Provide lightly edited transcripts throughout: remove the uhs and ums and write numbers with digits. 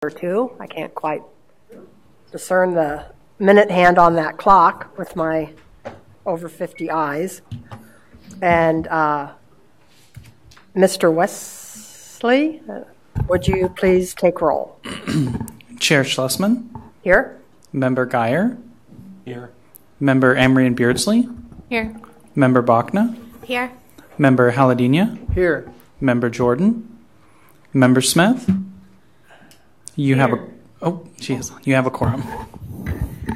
or two. I can't quite discern the minute hand on that clock with my over 50 eyes. And Mr. Wesley, would you please take roll? Chair Schlussman. Here. Member Geyer. Here. Member Amrian Beardsley. Here. Member Bachna. Here. Member Haladinia. Here. Member Jordan. Member Smith. You have you have a quorum.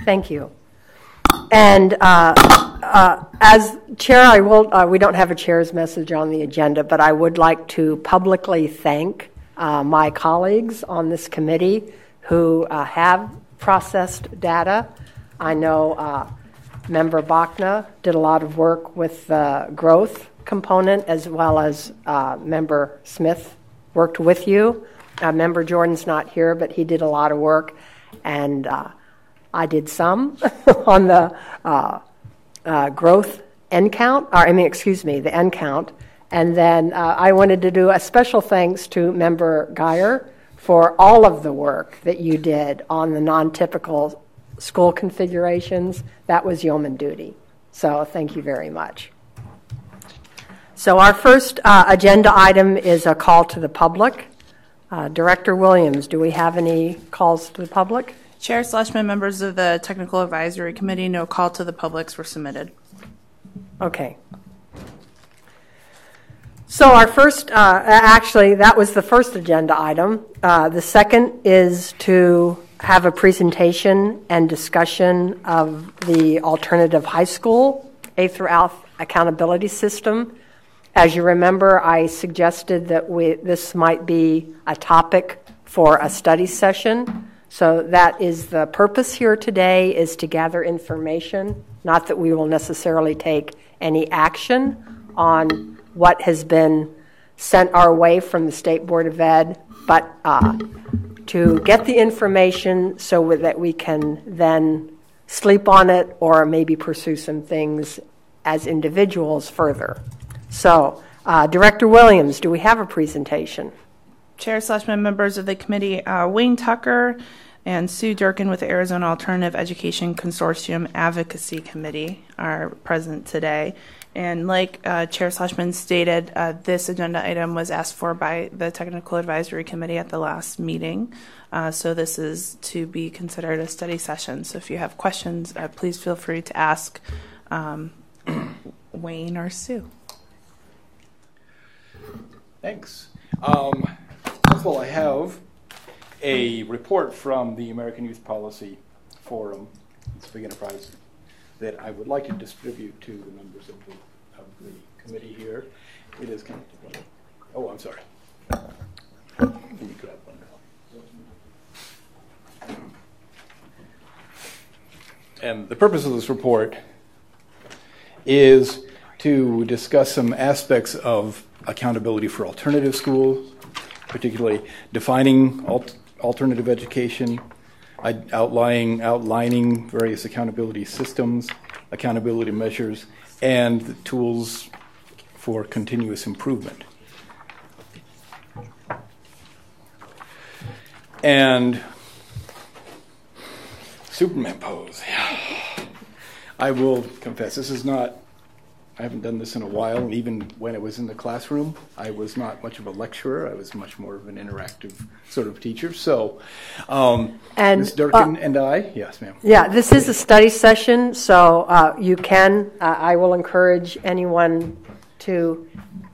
Thank you. And as chair, I will. We don't have a chair's message on the agenda, but I would like to publicly thank my colleagues on this committee who have processed data. I know Member Bachna did a lot of work with the growth component, as well as Member Smith worked with you. Member Jordan's not here, but he did a lot of work, and I did some on the growth end count, the end count. And then I wanted to do a special thanks to Member Geyer for all of the work that you did on the non-typical school configurations. That was yeoman duty. So thank you very much. So our first agenda item is a call to the public. Director Williams, do we have any calls to the public? Chair Schlesman, members of the Technical Advisory Committee, no call to the publics were submitted. Okay. So our first, actually, that was the first agenda item. The second is to have a presentation and discussion of the alternative high school A through F accountability system. As you remember, I suggested that this might be a topic for a study session. So that is the purpose here today, is to gather information, not that we will necessarily take any action on what has been sent our way from the State Board of Ed, but to get the information so that we can then sleep on it or maybe pursue some things as individuals further. So, Director Williams, do we have a presentation? Chair Schlesman, members of the committee, Wayne Tucker and Sue Durkin with the Arizona Alternative Education Consortium Advocacy Committee are present today. And like Chair Schlesman stated, this agenda item was asked for by the Technical Advisory Committee at the last meeting. So this is to be considered a study session. So if you have questions, please feel free to ask Wayne or Sue. Thanks. First of all, I have a report from the American Youth Policy Forum, Civic Enterprise, that I would like to distribute to the members of the committee here. It is kind of, oh, I'm sorry. Let me grab one now. And the purpose of this report is to discuss some aspects of accountability for alternative schools, particularly defining alternative education, outlining various accountability systems, accountability measures, and the tools for continuous improvement. And Superman pose. I will confess, this is not, I haven't done this in a while, and even when I was in the classroom, I was not much of a lecturer. I was much more of an interactive sort of teacher. So, Ms. Durkin and I, yes, ma'am. Yeah, this is a study session, so you can, I will encourage anyone to,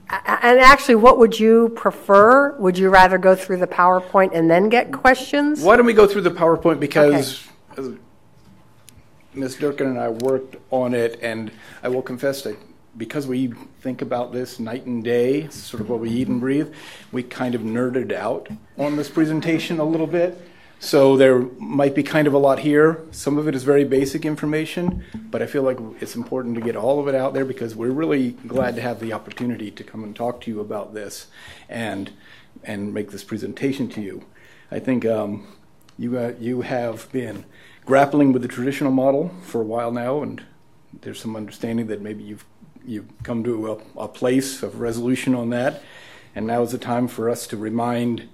and actually, what would you prefer? Would you rather go through the PowerPoint and then get questions? Why don't we go through the PowerPoint, because Ms. Durkin and I worked on it, and I will confess that because we think about this night and day, sort of what we eat and breathe, we kind of nerded out on this presentation a little bit. So there might be kind of a lot here. Some of it is very basic information, but I feel like it's important to get all of it out there because we're really glad to have the opportunity to come and talk to you about this and make this presentation to you. I think you have been grappling with the traditional model for a while now, and there's some understanding that maybe you've come to a place of resolution on that, and now is the time for us to remind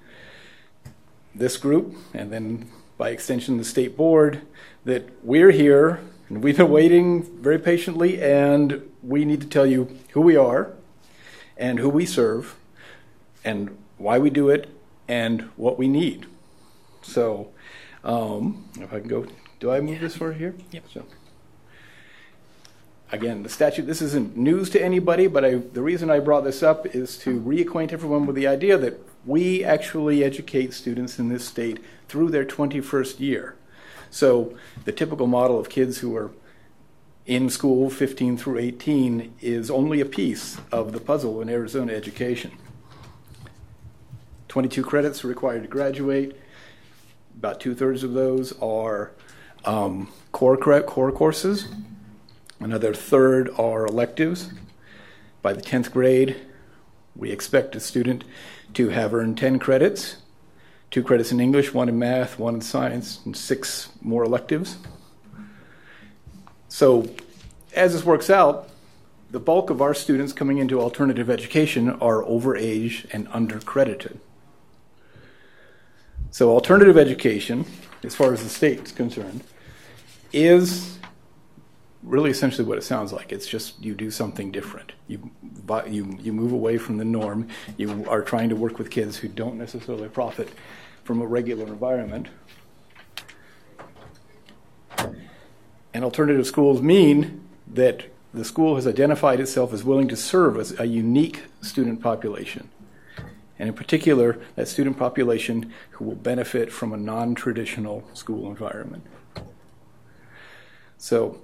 this group, and then by extension the state board, that we're here and we've been waiting very patiently, and we need to tell you who we are and who we serve and why we do it and what we need. So if I can go, do I move this forward here? Yep. So, again, the statute, this isn't news to anybody, but the reason I brought this up is to reacquaint everyone with the idea that we actually educate students in this state through their 21st year. So the typical model of kids who are in school 15 through 18 is only a piece of the puzzle in Arizona education. 22 credits are required to graduate. About 2/3 of those are core courses. Another third are electives. By the 10th grade, we expect a student to have earned 10 credits, 2 credits in English, 1 in math, 1 in science, and 6 more electives. So as this works out, the bulk of our students coming into alternative education are overage and undercredited. So alternative education, as far as the state is concerned, is really essentially what it sounds like. It's just you do something different. You move away from the norm. You are trying to work with kids who don't necessarily profit from a regular environment. And alternative schools mean that the school has identified itself as willing to serve as a unique student population. And in particular, that student population who will benefit from a non-traditional school environment. So,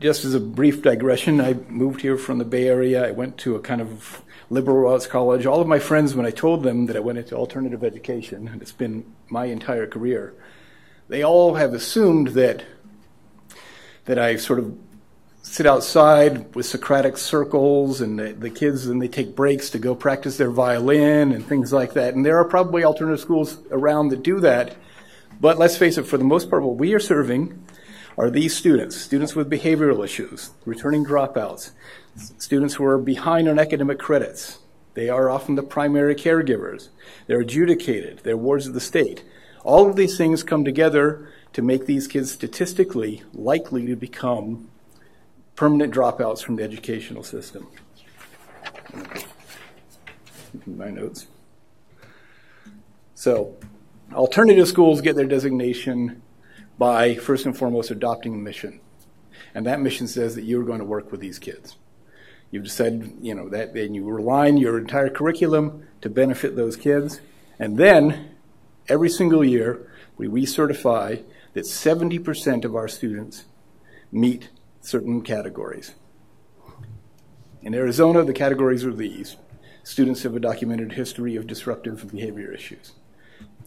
just as a brief digression, I moved here from the Bay Area. I went to a kind of liberal arts college. All of my friends, when I told them that I went into alternative education, and it's been my entire career, they all have assumed that I sort of sit outside with Socratic circles, and the kids, and they take breaks to go practice their violin and things like that. And there are probably alternative schools around that do that. But let's face it, for the most part, what we are serving are these students with behavioral issues, returning dropouts, students who are behind on academic credits. They are often the primary caregivers. They're adjudicated. They're wards of the state. All of these things come together to make these kids statistically likely to become permanent dropouts from the educational system. My notes. So, alternative schools get their designation by, first and foremost, adopting a mission. And that mission says that you're going to work with these kids. You've decided, that, and you align your entire curriculum to benefit those kids. And then, every single year, we recertify that 70% of our students meet certain categories. In Arizona, the categories are these. Students have a documented history of disruptive behavior issues,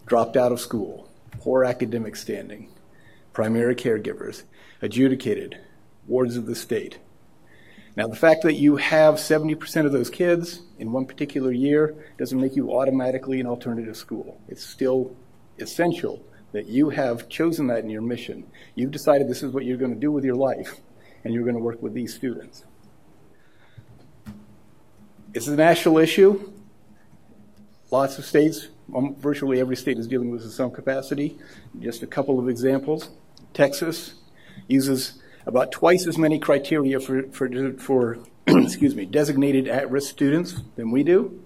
dropped out of school, poor academic standing, primary caregivers, adjudicated, wards of the state. Now, the fact that you have 70% of those kids in one particular year doesn't make you automatically an alternative school. It's still essential that you have chosen that in your mission. You've decided this is what you're going to do with your life, and you're going to work with these students. It's a national issue. Lots of states, virtually every state is dealing with this in some capacity. Just a couple of examples. Texas uses about twice as many criteria for designated at-risk students than we do.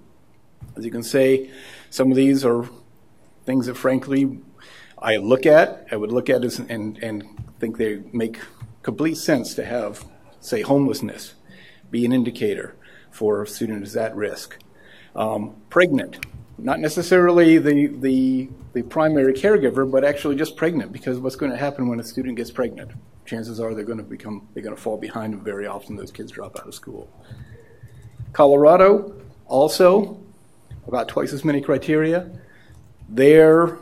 As you can say, some of these are things that, frankly, I would look at and think they make complete sense to have, say, homelessness be an indicator for a student who's at risk. Pregnant, not necessarily the primary caregiver, but actually just pregnant, because what's going to happen when a student gets pregnant? Chances are they're going to fall behind, and very often those kids drop out of school. Colorado, also, about twice as many criteria. Their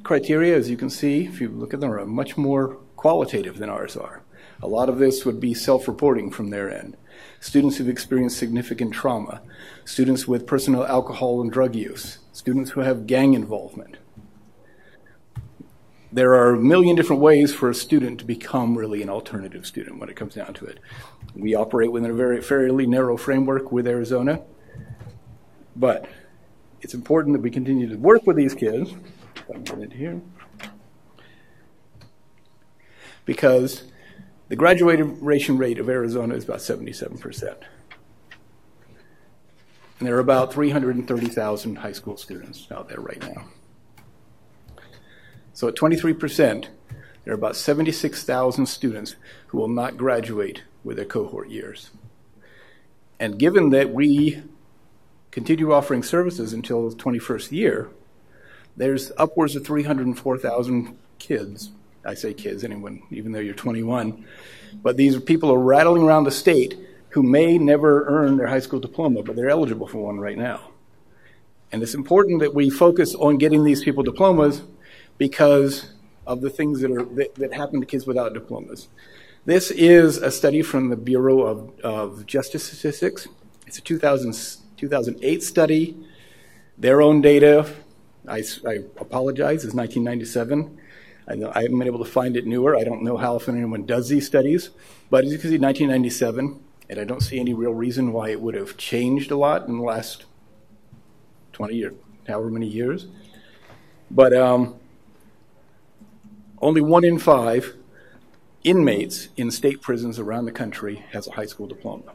criteria, as you can see, if you look at them, are much more qualitative than ours are. A lot of this would be self-reporting from their end. Students who've experienced significant trauma, students with personal alcohol and drug use, students who have gang involvement. There are a million different ways for a student to become really an alternative student when it comes down to it. We operate within a fairly narrow framework with Arizona, but it's important that we continue to work with these kids. If I can get it here. Because the graduation rate of Arizona is about 77%. And there are about 330,000 high school students out there right now. So at 23%, there are about 76,000 students who will not graduate with their cohort years. And given that we continue offering services until the 21st year, there's upwards of 304,000 kids. I say kids, anyone, even though you're 21. But these people are rattling around the state who may never earn their high school diploma, but they're eligible for one right now. And it's important that we focus on getting these people diplomas because of the things that happen to kids without diplomas. This is a study from the Bureau of Justice Statistics. It's a 2008 study. Their own data, I apologize, is 1997. I haven't been able to find it newer. I don't know how often anyone does these studies. But as you can see, 1997, and I don't see any real reason why it would have changed a lot in the last 20 or however many years. But only 1 in 5 inmates in state prisons around the country has a high school diploma.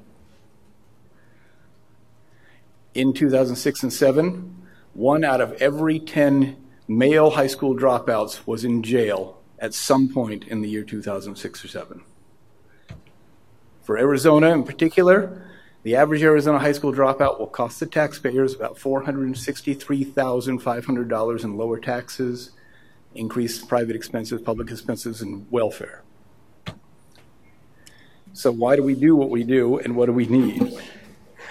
In 2006 and 2007, 1 out of every 10 male high school dropouts was in jail at some point in the year 2006 or 2007. For Arizona in particular, the average Arizona high school dropout will cost the taxpayers about $463,500 in lower taxes, increased private expenses, public expenses, and welfare. So why do we do what we do, and what do we need?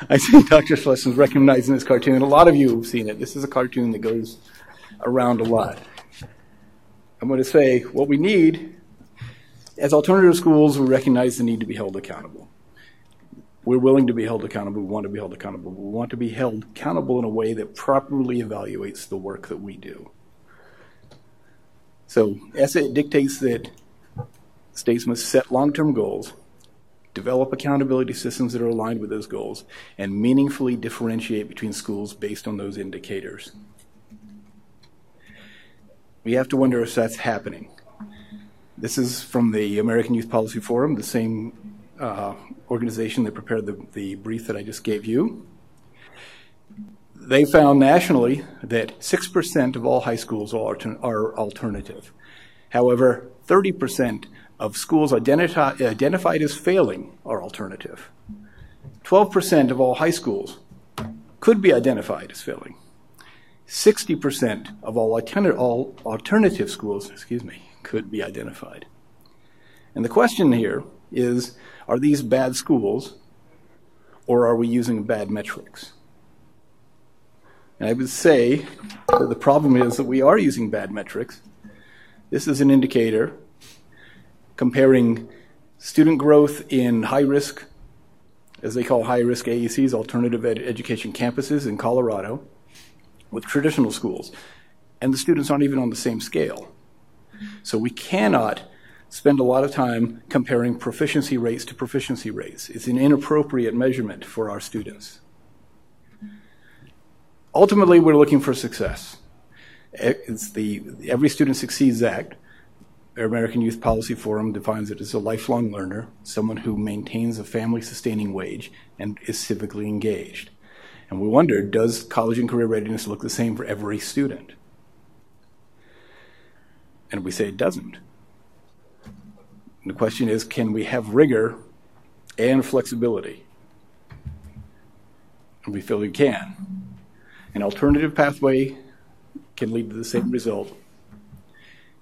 I see Dr. Schlessen's recognizing this cartoon. A lot of you have seen it. This is a cartoon that goes around a lot. I'm going to say what we need, as alternative schools, we recognize the need to be held accountable. We're willing to be held accountable. We want to be held accountable. We want to be held accountable in a way that properly evaluates the work that we do. So ESSA dictates that states must set long-term goals, develop accountability systems that are aligned with those goals, and meaningfully differentiate between schools based on those indicators. We have to wonder if that's happening. This is from the American Youth Policy Forum, the same organization that prepared the brief that I just gave you. They found nationally that 6% of all high schools are alternative. However, 30% of schools identified as failing are alternative. 12% of all high schools could be identified as failing. 60% of all alternative schools, could be identified. And the question here is, are these bad schools, or are we using bad metrics? And I would say that the problem is that we are using bad metrics. This is an indicator comparing student growth in high-risk, as they call high-risk AECs, alternative education campuses in Colorado, with traditional schools. And the students aren't even on the same scale. So we cannot spend a lot of time comparing proficiency rates to proficiency rates. It's an inappropriate measurement for our students. Ultimately, we're looking for success. It's the Every Student Succeeds Act. Our American Youth Policy Forum defines it as a lifelong learner, someone who maintains a family-sustaining wage and is civically engaged. And we wonder, does college and career readiness look the same for every student? And we say it doesn't. And the question is, can we have rigor and flexibility? And we feel we can. An alternative pathway can lead to the same result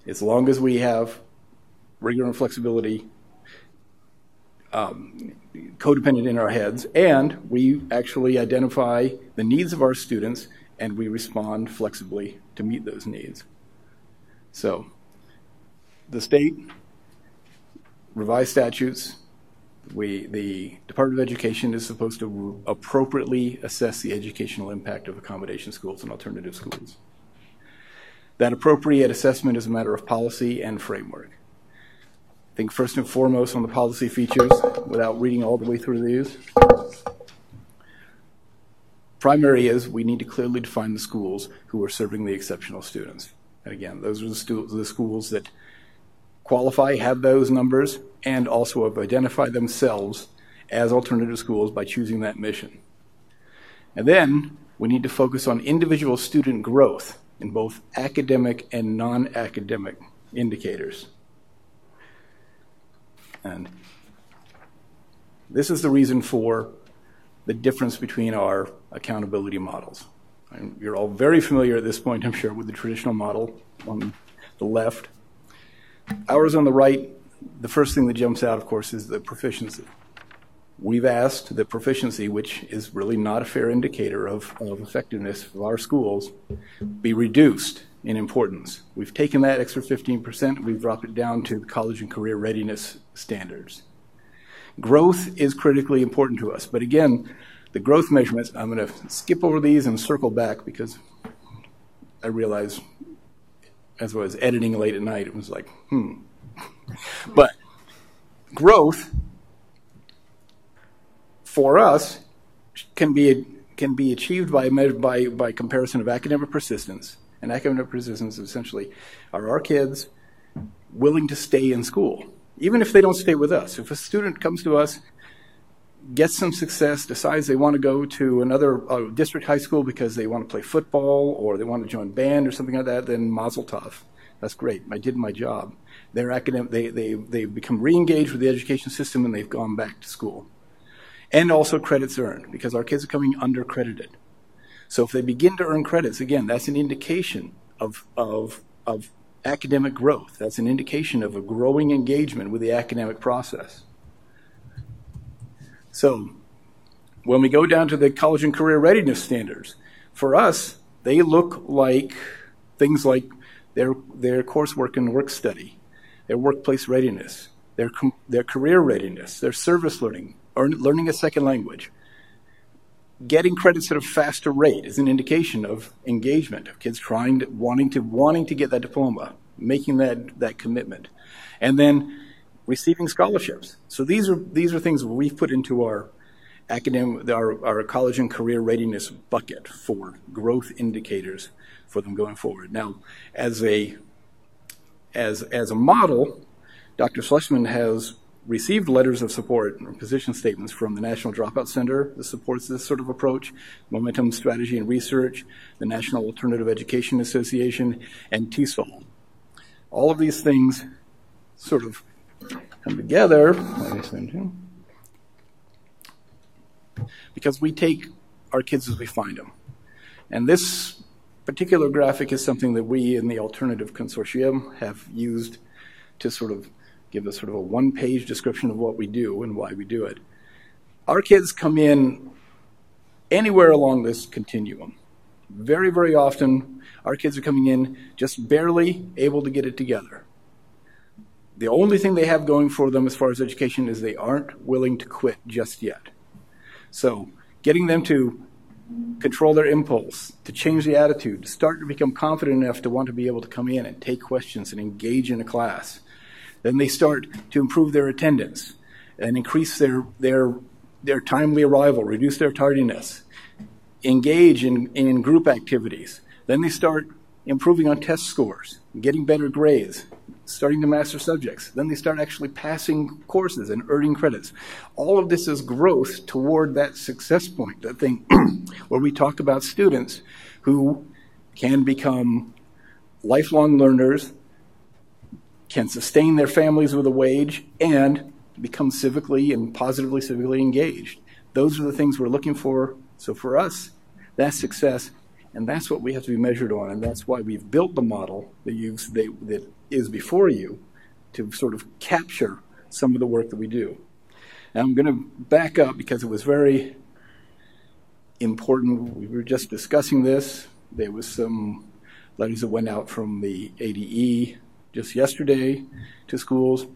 as long as we have rigor and flexibility codependent in our heads, and we actually identify the needs of our students and we respond flexibly to meet those needs. So the state revised statutes. The Department of Education is supposed to appropriately assess the educational impact of accommodation schools and alternative schools. That appropriate assessment is a matter of policy and framework. I think first and foremost on the policy features, without reading all the way through these, primary is we need to clearly define the schools who are serving the exceptional students. And again, those are the schools that qualify, have those numbers, and also have identified themselves as alternative schools by choosing that mission. And then we need to focus on individual student growth in both academic and non-academic indicators. And this is the reason for the difference between our accountability models. And you're all very familiar at this point, I'm sure, with the traditional model on the left. Ours on the right, the first thing that jumps out, of course, is the proficiency. We've asked the proficiency, which is really not a fair indicator of effectiveness of our schools, be reduced in importance. We've taken that extra 15%, we've dropped it down to the college and career readiness standards. Growth is critically important to us, but again, the growth measurements, I'm going to skip over these and circle back because I realized as I was editing late at night, it was like, But growth for us can be achieved by comparison of academic persistence. And academic persistence essentially are our kids willing to stay in school, even if they don't stay with us. If a student comes to us, gets some success, decides they want to go to another district high school because they want to play football or they want to join band or something like that, then mazel tov. That's great. I did my job. They're academic. They've become re-engaged with the education system and they've gone back to school. And also credits earned, because our kids are coming undercredited. So if they begin to earn credits, again, that's an indication of academic growth. That's an indication of a growing engagement with the academic process. So when we go down to the college and career readiness standards, for us, they look like things like their coursework and work study, their workplace readiness, their career readiness, their service learning, or learning a second language. Getting credits at a faster rate is an indication of engagement, of kids wanting to get that diploma, making that commitment, and then receiving scholarships. So these are things we've put into our our college and career readiness bucket for growth indicators for them going forward. Now, as a model, Dr. Schlesman has received letters of support or position statements from the National Dropout Center that supports this sort of approach, Momentum Strategy and Research, the National Alternative Education Association, and TESOL. All of these things sort of come together because we take our kids as we find them. And this particular graphic is something that we in the Alternative Consortium have used to sort of give us sort of a one-page description of what we do and why we do it. Our kids come in anywhere along this continuum. Very, very often, our kids are coming in just barely able to get it together. The only thing they have going for them as far as education is they aren't willing to quit just yet. So getting them to control their impulse, to change the attitude, to start to become confident enough to want to be able to come in and take questions and engage in a class. Then they start to improve their attendance and increase their timely arrival, reduce their tardiness, engage in group activities. Then they start improving on test scores, getting better grades, starting to master subjects. Then they start actually passing courses and earning credits. All of this is growth toward that success point, that thing where we talk about students who can become lifelong learners, can sustain their families with a wage, and become civically and positively civically engaged. Those are the things we're looking for. So for us, that's success, and that's what we have to be measured on, and that's why we've built the model that is before you to sort of capture some of the work that we do. Now I'm going to back up because it was very important. We were just discussing this. There was some letters that went out from the ADE just yesterday to schools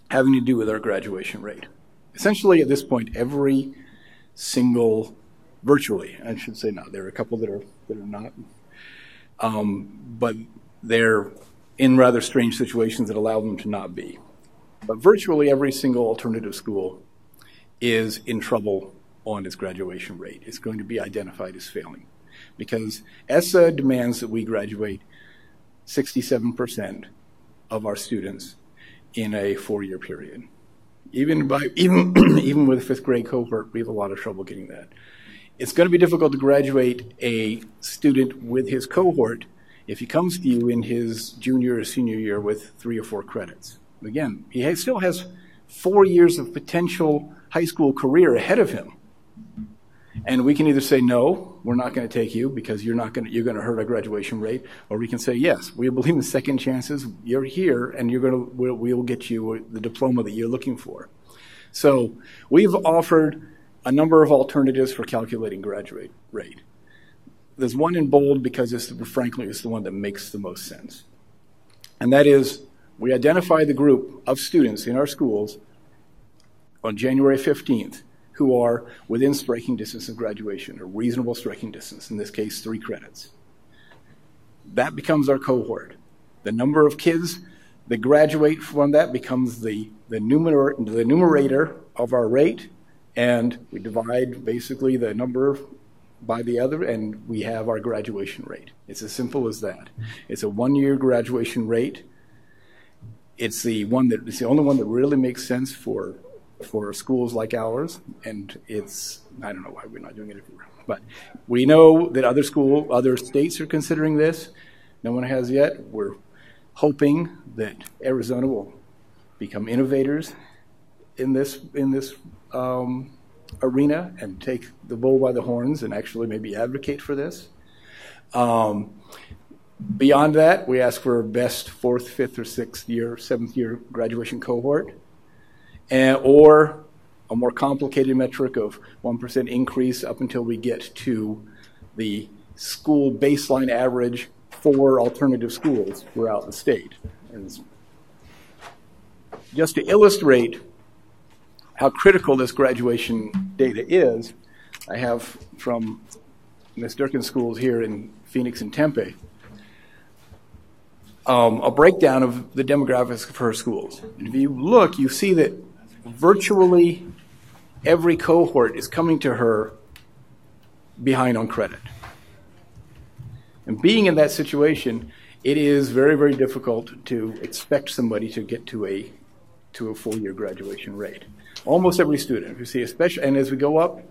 having to do with our graduation rate. Essentially, at this point, every single, virtually, I should say not, there are a couple that are not, but they're in rather strange situations that allow them to not be. But virtually every single alternative school is in trouble on its graduation rate. It's going to be identified as failing because ESSA demands that we graduate 67% of our students in a 4-year period. Even with a 5th grade cohort, we have a lot of trouble getting that. It's going to be difficult to graduate a student with his cohort if he comes to you in his junior or senior year with 3 or 4 credits. Again, he still has 4 years of potential high school career ahead of him. And we can either say, no, we're not going to take you because you're going to hurt our graduation rate, or we can say, yes, we believe in second chances. You're here, and we'll get you the diploma that you're looking for. So we've offered a number of alternatives for calculating graduate rate. There's one in bold because frankly, it's the one that makes the most sense. And that is, we identify the group of students in our schools on January 15th who are within striking distance of graduation, or reasonable striking distance, in this case, 3 credits. That becomes our cohort. The number of kids that graduate from that becomes the numerator of our rate, and we divide basically the number by the other, and we have our graduation rate. It's as simple as that. It's a 1-year graduation rate. It's the only one that really makes sense for schools like ours, and I don't know why we're not doing it everywhere. But we know that other states are considering this. No one has yet. We're hoping that Arizona will become innovators in this arena and take the bull by the horns and actually maybe advocate for this. Beyond that, we ask for best 4th, 5th, or 6th year, 7th year graduation cohort, or a more complicated metric of 1% increase up until we get to the school baseline average for alternative schools throughout the state. And just to illustrate how critical this graduation data is, I have from Ms. Durkin's schools here in Phoenix and Tempe a breakdown of the demographics of her schools. And if you look, you see that virtually every cohort is coming to her behind on credit. And being in that situation, it is very, very difficult to expect somebody to get to a 4-year graduation rate. Almost every student, if you see, especially, and as we go up,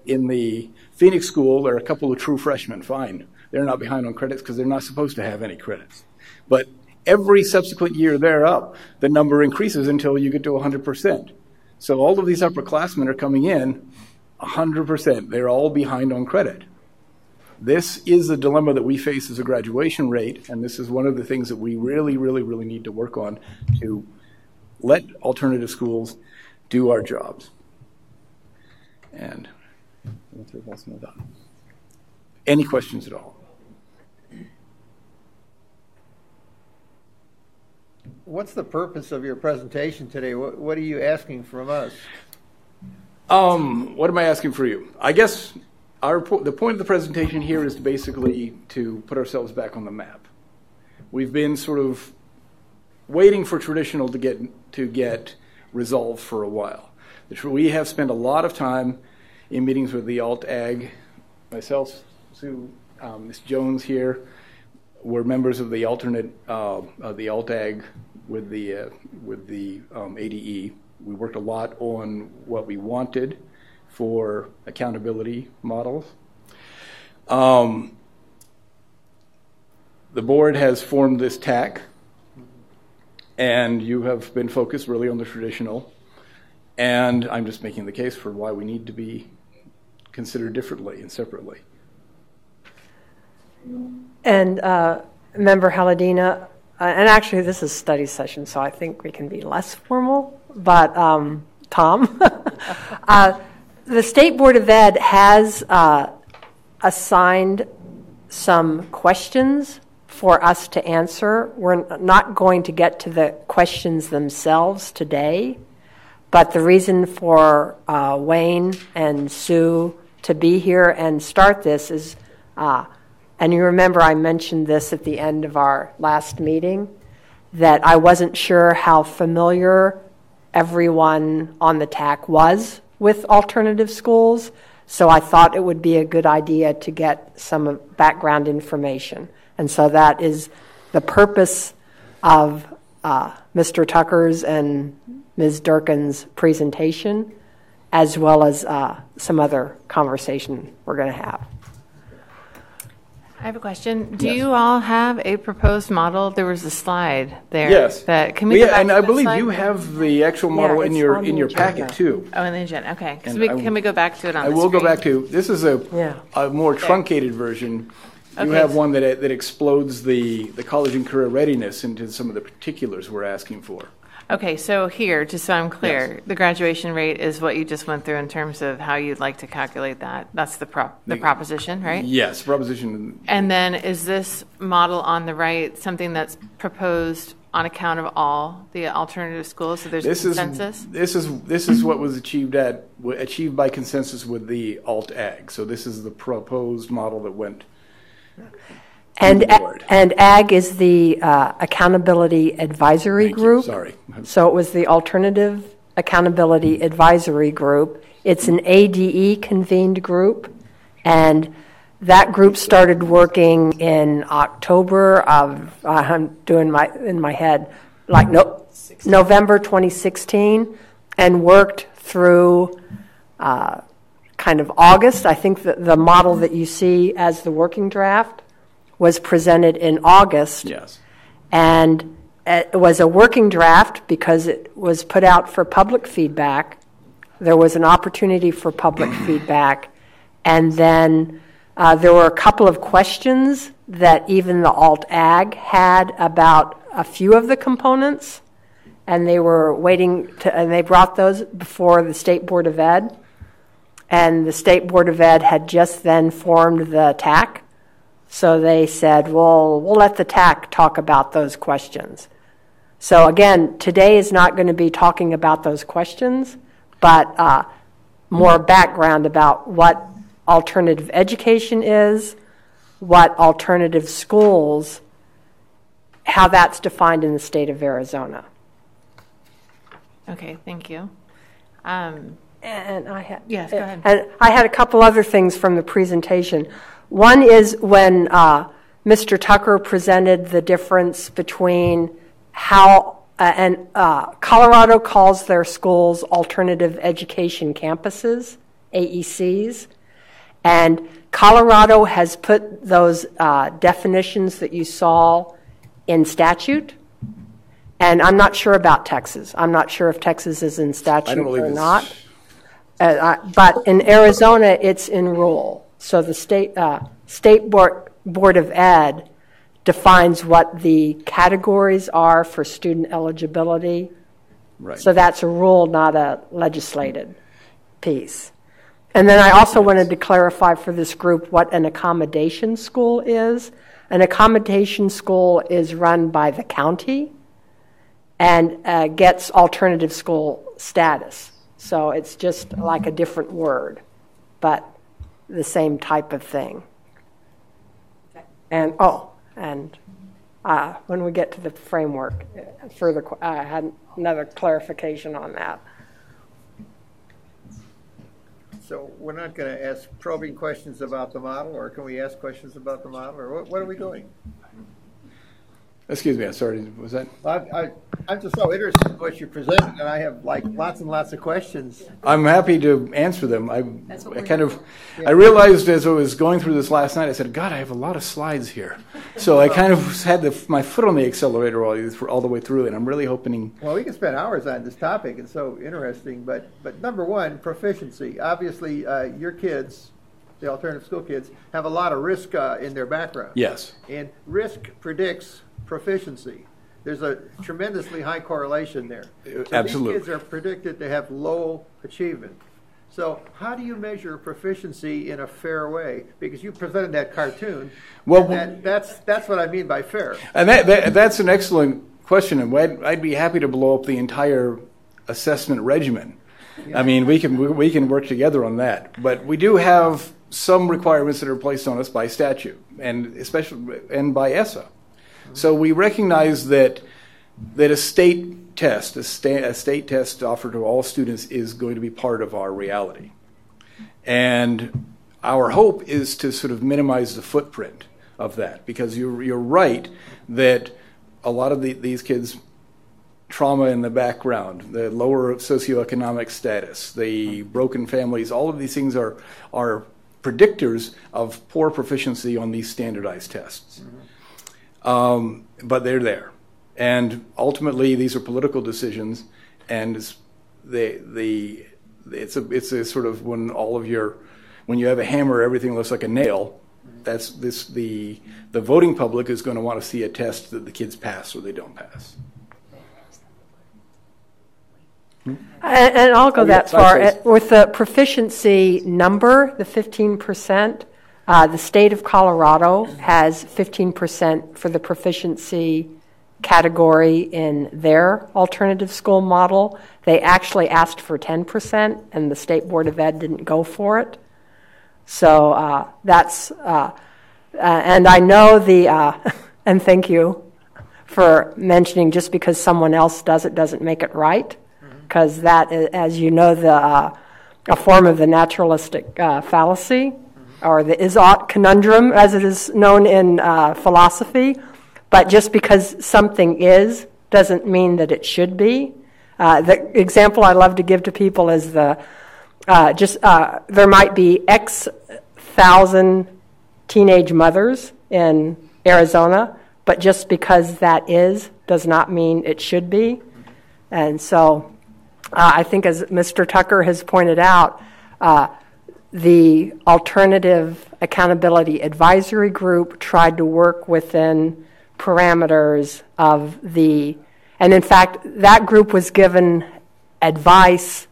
in the Phoenix school, there are a couple of true freshmen, fine. They're not behind on credits because they're not supposed to have any credits. But every subsequent year they're up, the number increases until you get to 100%. So all of these upperclassmen are coming in 100%. They're all behind on credit. This is the dilemma that we face as a graduation rate, and this is one of the things that we really, really, really need to work on to let alternative schools do our jobs. And any questions at all? What's the purpose of your presentation today? What are you asking from us? What am I asking for you? I guess the point of the presentation here is basically to put ourselves back on the map. We've been sort of waiting for traditional to get resolved for a while. We have spent a lot of time in meetings with the Alt-Ag, myself, Sue, Ms. Jones here. We're members of the alternate of the Alt-Ag with the ADE. We worked a lot on what we wanted for accountability models. The board has formed this TAC, and you have been focused really on the traditional. And I'm just making the case for why we need to be considered differently and separately. And Member Haladina, and actually this is study session, so I think we can be less formal, but Tom, the State Board of Ed has assigned some questions for us to answer. We're not going to get to the questions themselves today, but the reason for Wayne and Sue to be here and start this is, and you remember I mentioned this at the end of our last meeting, that I wasn't sure how familiar everyone on the TAC was with alternative schools, so I thought it would be a good idea to get some background information. And so that is the purpose of Mr. Tucker's and Ms. Durkin's presentation, as well as some other conversation we're going to have. I have a question. Do you all have a proposed model? There was a slide there. Yes. Can we go back and to I that believe slide? you have the actual model in it's your on the packet agenda. too. Oh, in the agenda. Okay. And Can we go back to it on I the will go screen? back to, this is a more truncated version. You Okay. have one that explodes the college and career readiness into some of the particulars we're asking for. Okay, so here, just so I'm clear, the graduation rate is what you just went through in terms of how you'd like to calculate that. That's the proposition, right? Yes, proposition. And then is this model on the right something that's proposed on account of all the alternative schools? So there's consensus? This is what was achieved by consensus with the alt ag. So this is the proposed model that went. And AG is the Accountability Advisory Thank you. Group. Sorry. So it was the Alternative Accountability Advisory Group. It's an ADE convened group, and that group started working in October of, I'm doing in my head, like November 2016, and worked through kind of August. I think that the model that you see as the working draft was presented in August. Yes. And it was a working draft because it was put out for public feedback. There was an opportunity for public feedback. And then there were a couple of questions that even the alt-ag had about a few of the components. And they were and they brought those before the State Board of Ed. And the State Board of Ed had just then formed the TAC. So they said, well, we'll let the TAC talk about those questions. So again, today is not going to be talking about those questions, but more background about what alternative education is, what alternative schools, how that's defined in the state of Arizona. Okay, thank you. And I had, Yes, go ahead. And I had a couple other things from the presentation. One is when Mr. Tucker presented the difference between how, Colorado calls their schools alternative education campuses, AECs, and Colorado has put those definitions that you saw in statute. And I'm not sure about Texas. I'm not sure if Texas is in statute or not. But in Arizona, it's in rule. So the State Board of Ed defines what the categories are for student eligibility. Right. So that's a rule, not a legislated piece. And then I also wanted to clarify for this group what an accommodation school is. An accommodation school is run by the county and gets alternative school status. So it's just like a different word, but the same type of thing. And when we get to the framework, I had another clarification on that. So we're not going to ask probing questions about the model, or can we ask questions about the model, or what are we doing? Excuse me, sorry, was that? I'm just so interested in what you presented, and I have like lots and lots of questions. I'm happy to answer them. I realized as I was going through this last night, I said, God, I have a lot of slides here. So I kind of had my foot on the accelerator all the way through, and I'm really hoping. Well, we can spend hours on this topic. It's so interesting. But number one, proficiency. Obviously, your kids, the alternative school kids, have a lot of risk in their background. Yes. And risk predicts proficiency. There's a tremendously high correlation there. So Absolutely. These kids are predicted to have low achievement. So how do you measure proficiency in a fair way? Because you presented that cartoon. Well, that's what I mean by fair. And that's an excellent question, and I'd be happy to blow up the entire assessment regimen. Yeah. I mean, we can work together on that, but we do have some requirements that are placed on us by statute and by ESSA. So we recognize that that a state test, a state test offered to all students is going to be part of our reality. And our hope is to sort of minimize the footprint of that, because you're right that a lot of these kids' trauma in the background, the lower socioeconomic status, the broken families, all of these things are predictors of poor proficiency on these standardized tests. But they're there. And ultimately, these are political decisions, and it's a sort of when you have a hammer, everything looks like a nail. The voting public is going to want to see a test that the kids pass or they don't pass. And I'll go that far. With the proficiency number, the 15%, the state of Colorado has 15% for the proficiency category in their alternative school model. They actually asked for 10%, and the State Board of Ed didn't go for it. So that's, and I know and thank you for mentioning just because someone else does it doesn't make it right, because that, as you know, a form of the naturalistic fallacy, or the is-ought conundrum, as it is known in philosophy. But just because something is doesn't mean that it should be. The example I love to give to people is there might be X thousand teenage mothers in Arizona, but just because that is does not mean it should be. And so I think, as Mr. Tucker has pointed out, the Alternative Accountability Advisory Group tried to work within parameters of and in fact, that group was given advice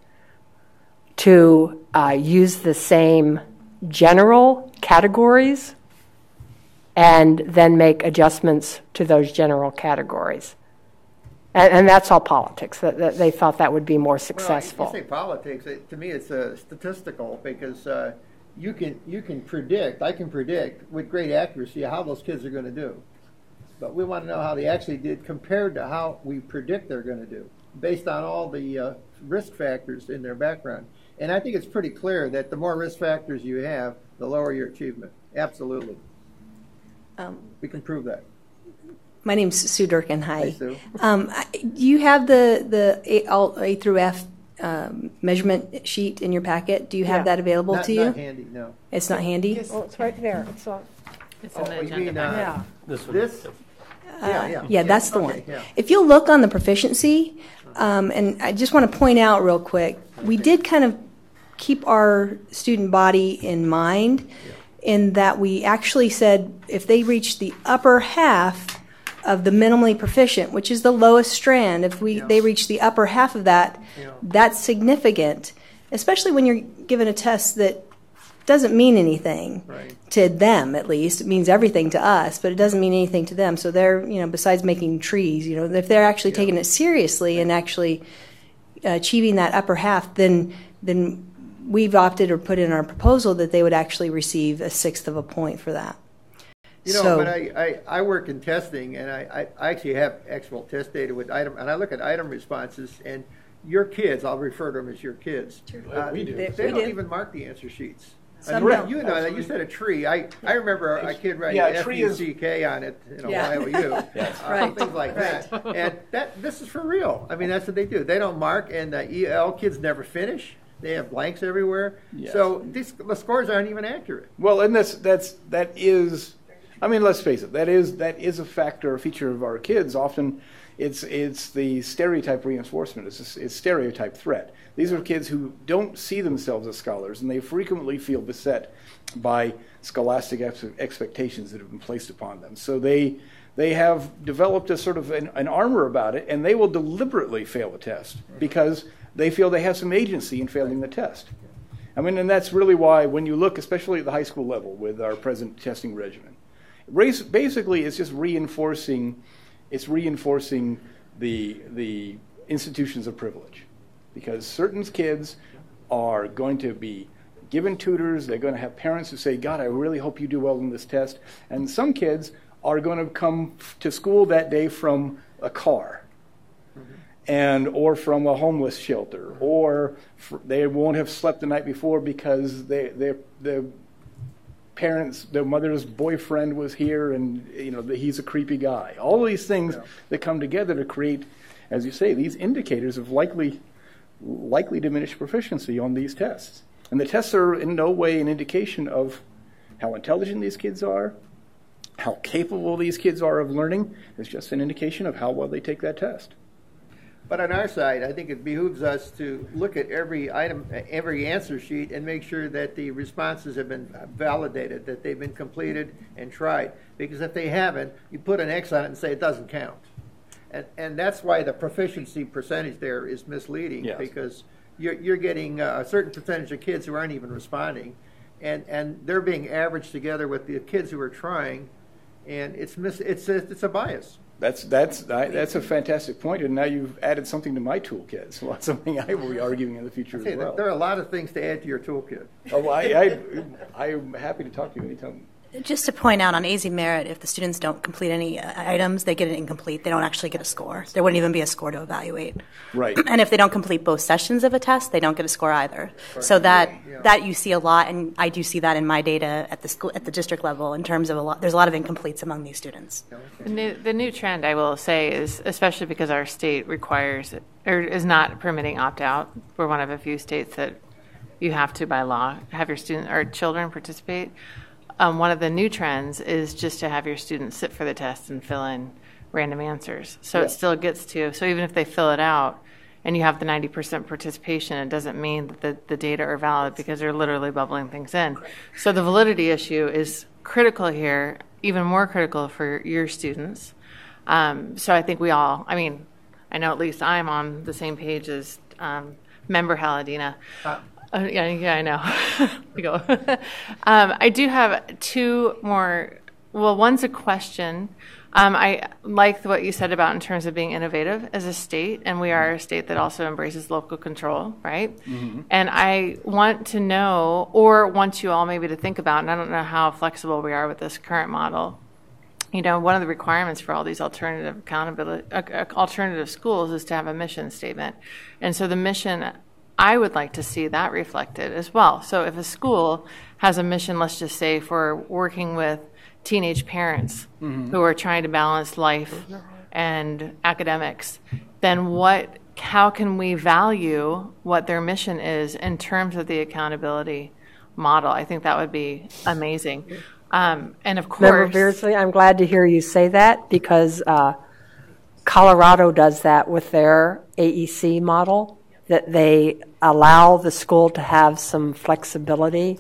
to use the same general categories and then make adjustments to those general categories. And that's all politics. That they thought that would be more successful. Well, you say politics. To me, it's statistical, because you can predict. I can predict with great accuracy how those kids are going to do. But we want to know how they actually did compared to how we predict they're going to do, based on all the risk factors in their background. And I think it's pretty clear that the more risk factors you have, the lower your achievement. Absolutely. We can prove that. My name's Sue Durkin. Hi. Hey, Sue. Do you have the all A through F measurement sheet in your packet? Do you have that available to you? Not handy, no. It's not handy? Oh, it's right there. It's on. It's in the you agenda. mean, Yeah. This? Yeah, that's the one. Yeah. If you'll look on the proficiency, and I just want to point out real quick, we did kind of keep our student body in mind in that we actually said if they reach the upper half of the minimally proficient, which is the lowest strand, if they reach the upper half of that, that's significant, especially when you're given a test that doesn't mean anything to them. At least it means everything to us, but it doesn't mean anything to them. So they're, besides making trees, if they're actually taking it seriously and actually achieving that upper half, then we've opted or put in our proposal that they would actually receive 1/6 of a point for that. But I work in testing, and I actually have actual test data with item, and I look at item responses, and your kids, I'll refer to them as your kids. We do. They don't even mark the answer sheets. Some don't. You know that. You said a tree. I remember a kid writing F-U-C-K on it, YOU, things like that. And this is for real. I mean, that's what they do. They don't mark, and EL kids never finish. They have blanks everywhere. Yes. So the scores aren't even accurate. Well, and that is. I mean, let's face it. That is a feature of our kids. Often, it's the stereotype reinforcement. It's stereotype threat. These are kids who don't see themselves as scholars, and they frequently feel beset by scholastic expectations that have been placed upon them. So they have developed a sort of an armor about it, and they will deliberately fail a test because they feel they have some agency in failing the test. I mean, and that's really why when you look, especially at the high school level with our present testing regimen, basically it's just reinforcing the institutions of privilege, because certain kids are going to be given tutors, they're going to have parents who say, God, I really hope you do well in this test, and some kids are going to come to school that day from a car or from a homeless shelter, or they won't have slept the night before because their parents, their mother's boyfriend was here, and he's a creepy guy. All of these things that come together to create, as you say, these indicators of likely diminished proficiency on these tests. And the tests are in no way an indication of how intelligent these kids are, how capable these kids are of learning. It's just an indication of how well they take that test. But on our side, I think it behooves us to look at every item, every answer sheet, and make sure that the responses have been validated, that they've been completed and tried. Because if they haven't, you put an X on it and say it doesn't count. And that's why the proficiency percentage there is misleading, yes. Because you're getting a certain percentage of kids who aren't even responding, and they're being averaged together with the kids who are trying, and it's a bias. That's a fantastic point, and now you've added something to my toolkit. So that's something I will be arguing in the future as well. There are a lot of things to add to your toolkit. Oh, I'm happy to talk to you anytime. Just to point out, on AZ Merit, if the students don't complete any items, they get an incomplete. They don't actually get a score. There wouldn't even be a score to evaluate. Right. And if they don't complete both sessions of a test, they don't get a score either. Right. So that you see a lot, and I do see that in my data at the school, at the district level, in terms of there's a lot of incompletes among these students. The new trend, I will say, is especially because our state requires or is not permitting opt-out. We're one of a few states that you have to, by law, have your student or children participate. One of the new trends is just to have your students sit for the test and fill in random answers. So it still gets to, so even if they fill it out and you have the 90% participation, it doesn't mean that the data are valid because they're literally bubbling things in. So the validity issue is critical here, even more critical for your students. So I think we all, I know at least I'm on the same page as member Haladina. Yeah, I know. We go. I do have two more. Well, one's a question. I like what you said about in terms of being innovative as a state, and we are a state that also embraces local control, right? Mm-hmm. And I want to know, or want you all maybe to think about, and I don't know how flexible we are with this current model. One of the requirements for all these alternative schools is to have a mission statement, and so the mission, I would like to see that reflected as well. So if a school has a mission, let's just say, for working with teenage parents who are trying to balance life and academics, then how can we value what their mission is in terms of the accountability model? I think that would be amazing. And of course, Member Beardsley, I'm glad to hear you say that, because Colorado does that with their AEC model, that they allow the school to have some flexibility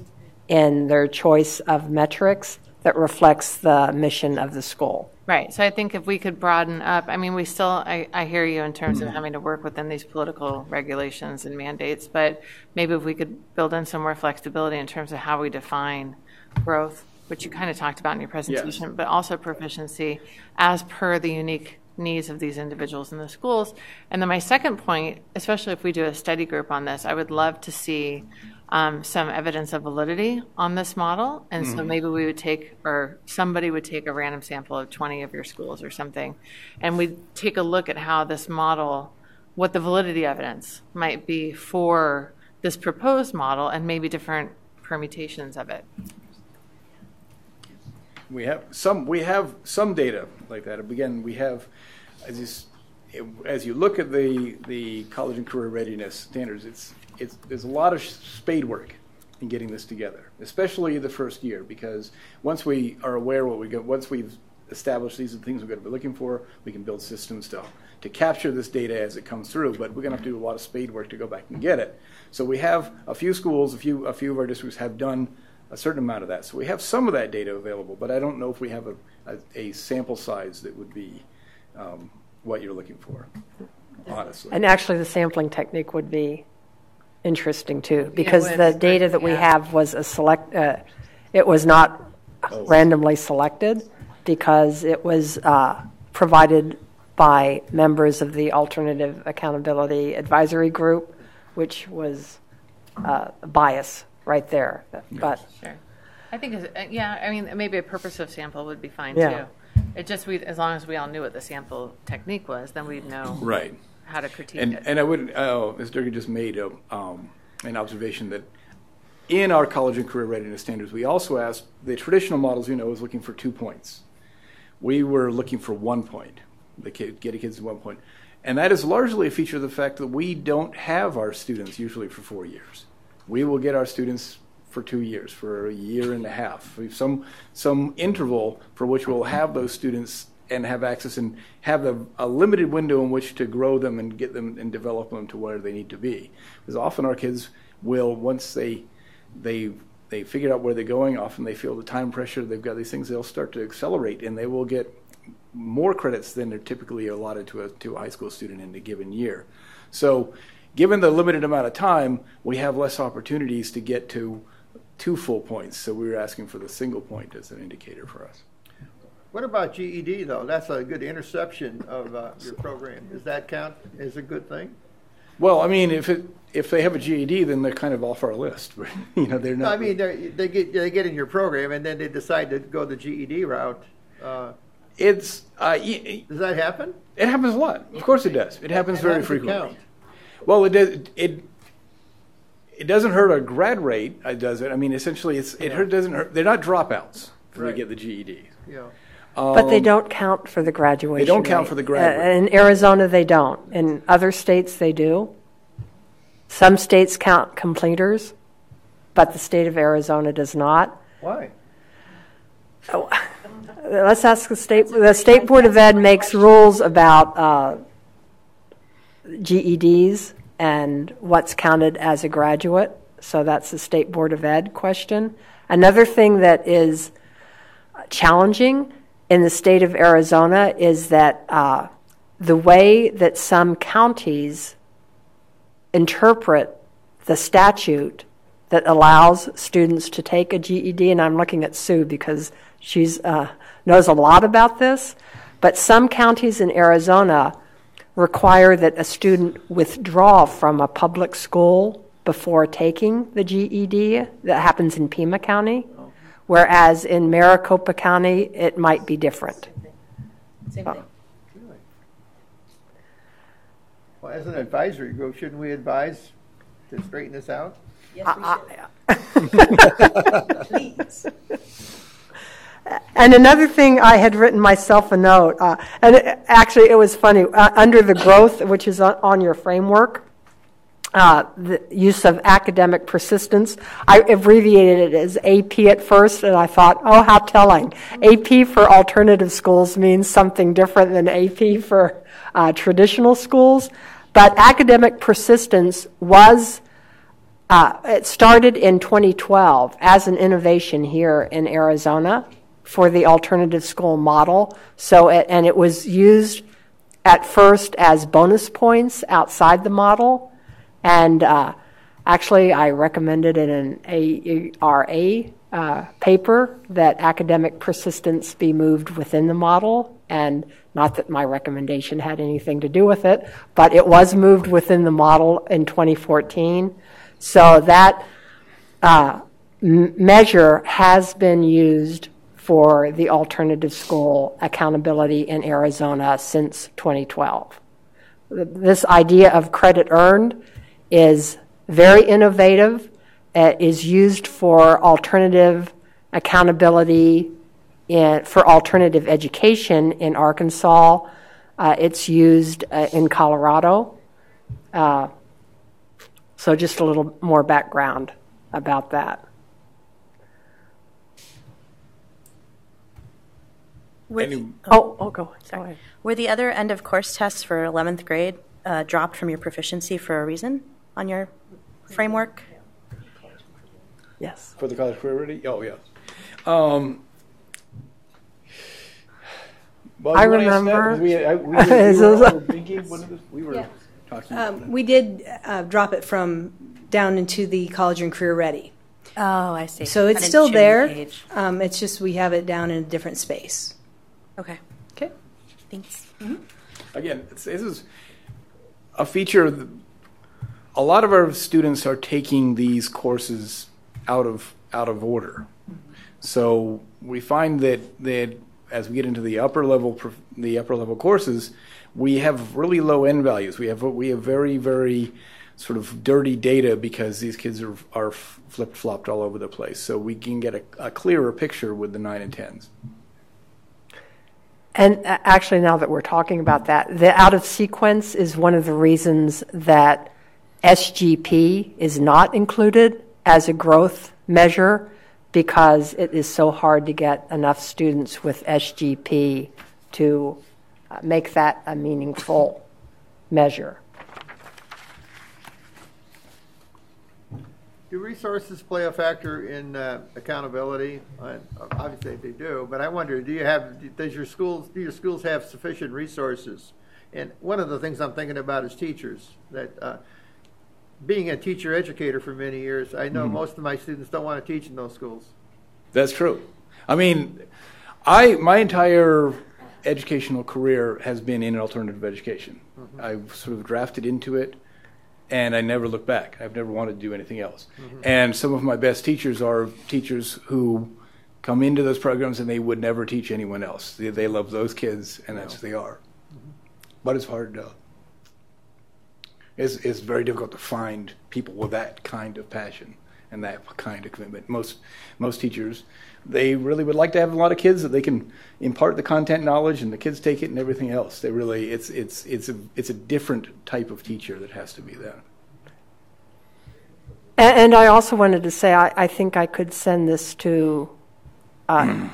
in their choice of metrics that reflects the mission of the school. Right. So I think if we could broaden up, we still, I hear you in terms of having to work within these political regulations and mandates, but maybe if we could build in some more flexibility in terms of how we define growth, which you kind of talked about in your presentation, but also proficiency as per the unique needs of these individuals in the schools. And then my second point, especially if we do a study group on this, I would love to see some evidence of validity on this model. And so maybe we would somebody would take a random sample of 20 of your schools or something, and we'd take a look at how this model, what the validity evidence might be for this proposed model and maybe different permutations of it. We have some data like that. Again, we have, as you look at the college and career readiness standards, there's a lot of spade work in getting this together, especially the first year, because once we are aware what we get, once we've established these are the things we're going to be looking for, we can build systems to capture this data as it comes through. But we're going to have to do a lot of spade work to go back and get it. So we have a few schools, a few of our districts have done a certain amount of that. So we have some of that data available, but I don't know if we have a sample size that would be what you're looking for, honestly. And actually the sampling technique would be interesting too, because the data that we have was it was not randomly selected, because it was provided by members of the Alternative Accountability Advisory Group, which was bias right there. But sure, I think maybe a purposive sample would be fine Yeah. too. It just as long as we all knew what the sample technique was, then we'd know. Right. how to critique And it. and I would, Ms. Durgan just made an observation that in our college and career readiness standards, we also asked, the traditional models, is looking for 2 points. We were looking for 1 point, getting kids to 1 point. And that is largely a feature of the fact that we don't have our students usually for 4 years. We will get our students for 2 years, for a year and a half. We have some interval for which we'll have those students and have access and have a limited window in which to grow them and get them and develop them to where they need to be. Because often our kids will, once they figure out where they're going, often they feel the time pressure, they've got these things, they'll start to accelerate and they will get more credits than are typically allotted to a high school student in a given year. So given the limited amount of time, we have less opportunities to get to 2 full points. So we were asking for the single point as an indicator for us. What about GED, though? That's a good interception of your program. Does that count as a good thing? Well, I mean, if they have a GED, then they're kind of off our list. They're not. I mean, they get in your program and then they decide to go the GED route. Does that happen? It happens a lot. Of course it does. It happens very frequently. Count? Well, it doesn't hurt our grad rate, does it? I mean, essentially, doesn't hurt. They're not dropouts when they get the GED. Yeah. But they don't count for the graduation They don't count rate. for the grad rate. In Arizona, they don't. In other states, they do. Some states count completers, but the state of Arizona does not. Why? Oh, let's ask the state. The State Board of Ed makes rules about GEDs and what's counted as a graduate. So that's the State Board of Ed question. Another thing that is challenging in the state of Arizona is that the way that some counties interpret the statute that allows students to take a GED, and I'm looking at Sue because she's knows a lot about this, but some counties in Arizona require that a student withdraw from a public school before taking the GED. That happens in Pima County, whereas in Maricopa County, it might be different. Same thing. Well, as an advisory group, shouldn't we advise to straighten this out? Yes, we should. Please. And another thing, I had written myself a note, and actually it was funny, under the growth, which is on your framework, the use of academic persistence, I abbreviated it as AP at first, and I thought, oh, how telling. AP for alternative schools means something different than AP for traditional schools, but academic persistence was it started in 2012 as an innovation here in Arizona for the alternative school model. So, and it was used at first as bonus points outside the model. And actually, I recommended in an AERA paper that academic persistence be moved within the model. And not that my recommendation had anything to do with it, but it was moved within the model in 2014. So that measure has been used for the alternative school accountability in Arizona since 2012. This idea of credit earned is very innovative. It is used for alternative accountability for alternative education in Arkansas. It's used in Colorado. So just a little more background about that. Go ahead. Were the other end of course tests for 11th grade dropped from your proficiency for a reason on your framework? Yes. For the college career ready? Oh, yeah. Well, I remember. We did drop it from down into the college and career ready. Oh, I see. So it's still there. It's just we have it down in a different space. Okay. Okay. Thanks. Mm-hmm. Again, this is a feature. A lot of our students are taking these courses out of order. So we find that as we get into the upper level courses, we have really low N values. We have very, very sort of dirty data because these kids are flip-flopped all over the place. So we can get a clearer picture with the 9 and 10s. And actually, now that we're talking about that, the out of sequence is one of the reasons that SGP is not included as a growth measure, because it is so hard to get enough students with SGP to make that a meaningful measure. Do resources play a factor in accountability? Obviously they do, but I wonder, do your schools have sufficient resources? And one of the things I'm thinking about is teachers. That being a teacher educator for many years, I know most of my students don't want to teach in those schools. That's true. I mean, my entire educational career has been in alternative education. I sort of drafted into it, and I never looked back. I've never wanted to do anything else. And some of my best teachers are teachers who come into those programs and they would never teach anyone else. They love those kids, and that's who they are. But it's hard to. It's very difficult to find people with that kind of passion and that kind of commitment. Most teachers, they really would like to have a lot of kids that they can impart the content knowledge and the kids take it and everything else. They really, it's a different type of teacher that has to be there. And I also wanted to say, I think I could send this to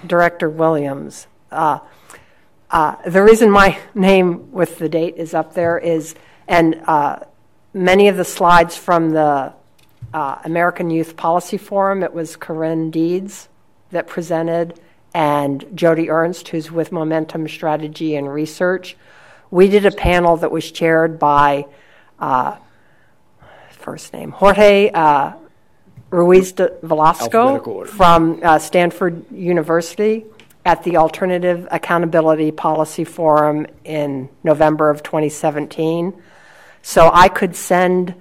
Director Williams. The reason my name with the date is up there is, and many of the slides from the American Youth Policy Forum, it was Corinne Deeds that presented, and Jody Ernst, who's with Momentum Strategy and Research. We did a panel that was chaired by, first name, Jorge Ruiz de Velasco from Stanford University at the Alternative Accountability Policy Forum in November of 2017. So I could send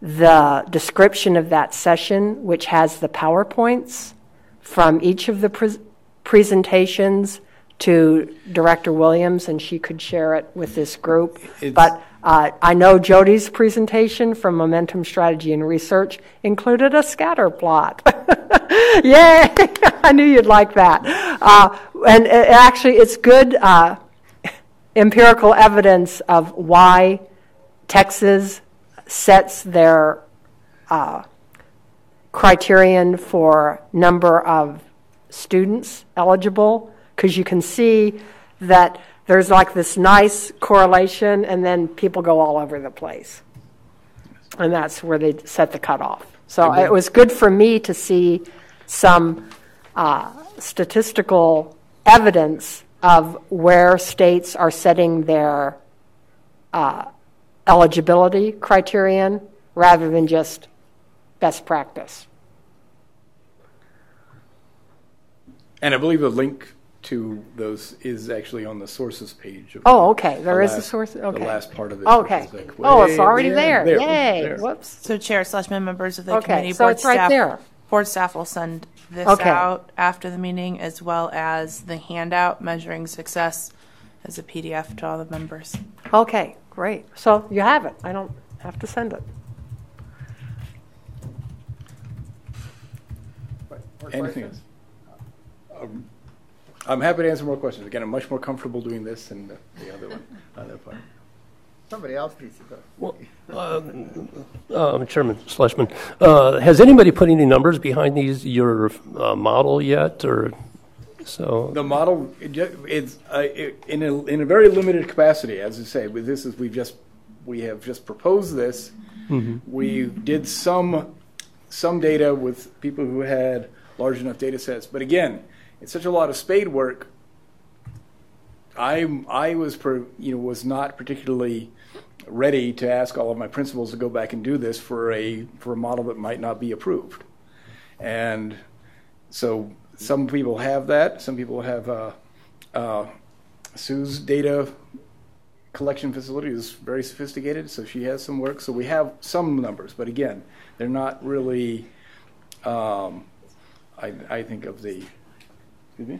the description of that session, which has the PowerPoints from each of the presentations, to Director Williams, and she could share it with this group. But I know Jody's presentation from Momentum Strategy and Research included a scatter plot. Yay! I knew you'd like that. And actually, it's good empirical evidence of why Texas sets their criterion for number of students eligible, because you can see that there's like this nice correlation, and then people go all over the place. And that's where they set the cutoff. So it was good for me to see some statistical evidence of where states are setting their eligibility criterion rather than just best practice. And I believe the link to those is actually on the sources page. Oh, okay. There is a source. Okay. The last part of it. Okay. Like It's already there. Yay. There. Whoops. So Chair / members of the committee, so it's right there. Board staff will send this out after the meeting, as well as the handout measuring success as a PDF to all the members. Okay, great. So you have it. I don't have to send it. Anything else? I'm happy to answer more questions. Again, I'm much more comfortable doing this than the other one. Other part. Somebody else needs to go. Well, Chairman Schlesman, has anybody put any numbers behind your model yet, or so? The model is in a very limited capacity, as I say. With this, we have just proposed this. Mm-hmm. We did some data with people who had large enough data sets, but again, it's such a lot of spade work. I was not particularly ready to ask all of my principals to go back and do this for a model that might not be approved. And so some people have that. Some people have Sue's data collection facility is very sophisticated, so she has some work. So we have some numbers, but again, they're not really. I think of the. Excuse me.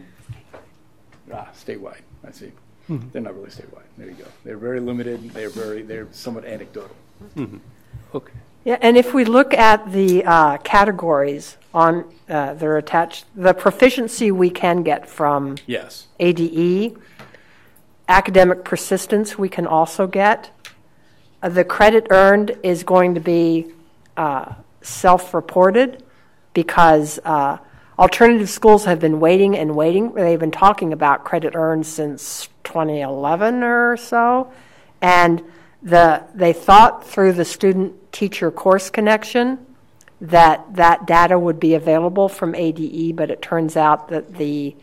Statewide. I see. They're not really statewide. There you go. They're very limited. They're somewhat anecdotal. Okay. Yeah, and if we look at the categories on they're attached, the proficiency we can get from Yes. ADE, academic persistence we can also get. The credit earned is going to be self-reported because alternative schools have been waiting and waiting. They've been talking about credit earned since 2011 or so, and they thought through the student-teacher course connection that data would be available from ADE, but it turns out that the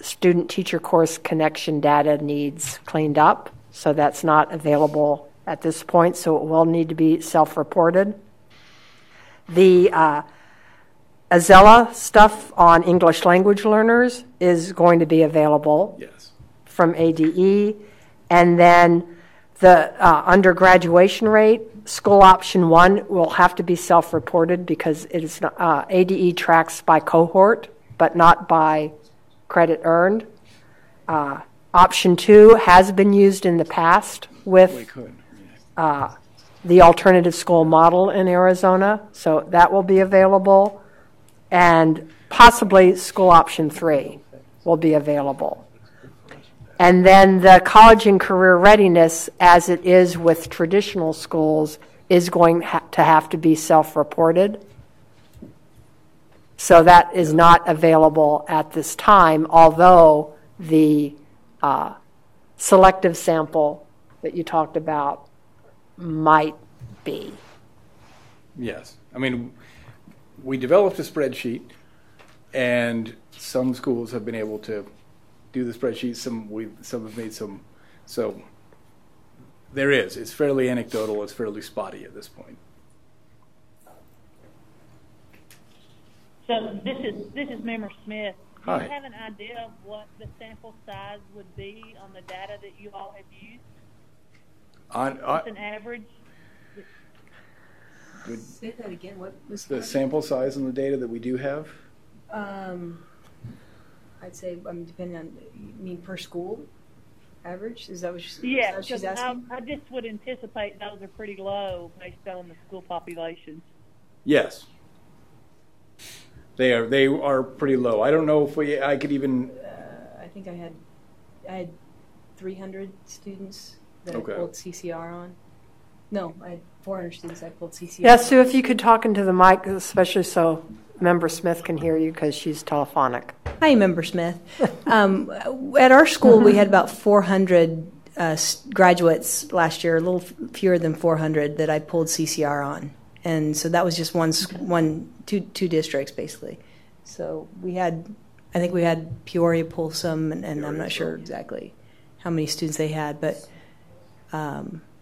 student-teacher course connection data needs cleaned up, so that's not available at this point, so it will need to be self-reported. The Azella stuff on English language learners is going to be available from ADE, and then the undergraduation rate, school option 1 will have to be self-reported because it is ADE tracks by cohort, but not by credit earned. Option 2 has been used in the past with the alternative school model in Arizona, so that will be available, and possibly school option 3 will be available. And then the college and career readiness, as it is with traditional schools, is going to have to be self-reported. So that is not available at this time, although the selective sample that you talked about might be. Yes. I mean, we developed a spreadsheet, and some schools have been able to do the spreadsheet. Some have made some. So there is. It's fairly anecdotal. It's fairly spotty at this point. So this is Member Smith. Do Hi. you have an idea of what the sample size would be on the data that you all have used? Just an average. Say that again. What was the sample size on the data that we do have? I'd say, depending on, you mean per school average? Is that what she's asking? I just would anticipate those are pretty low based on the school populations. Yes. They are pretty low. I don't know if I could even. I think I had 300 students that I pulled CCR on. No, I had 400 students I pulled CCR. Yeah, Sue, if you could talk into the mic, especially so Member Smith can hear you because she's telephonic. Hi, Member Smith. At our school, we had about 400 graduates last year, a little fewer than 400 that I pulled CCR on. And so that was just two districts, basically. So I think we had Peoria pull some, and I'm not sure exactly how many students they had, but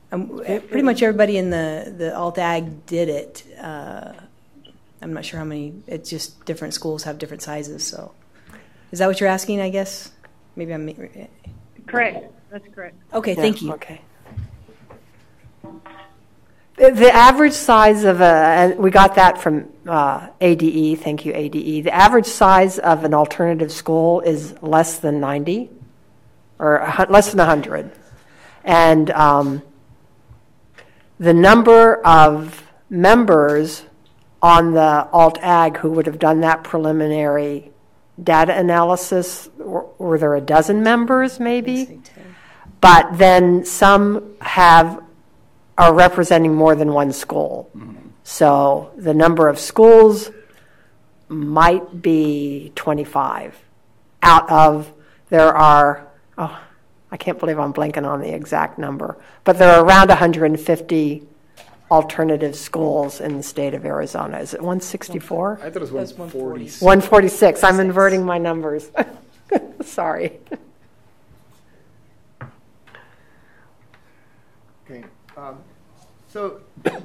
pretty much everybody in the alt-ag did it. I'm not sure how many. It's just different schools have different sizes. So, is that what you're asking? I guess maybe I'm correct. That's correct. Okay, thank you. Okay. The average size of and we got that from ADE. Thank you, ADE. The average size of an alternative school is less than 90, or less than 100, and the number of members on the alt-ag who would have done that preliminary data analysis, were there a dozen members maybe? But then some are representing more than one school. Mm-hmm. So the number of schools might be 25 out of, there are, I can't believe I'm blanking on the exact number, but there are around 150 alternative schools in the state of Arizona. Is it 164? I thought it was 146. 146. I'm inverting my numbers. Sorry. Okay. So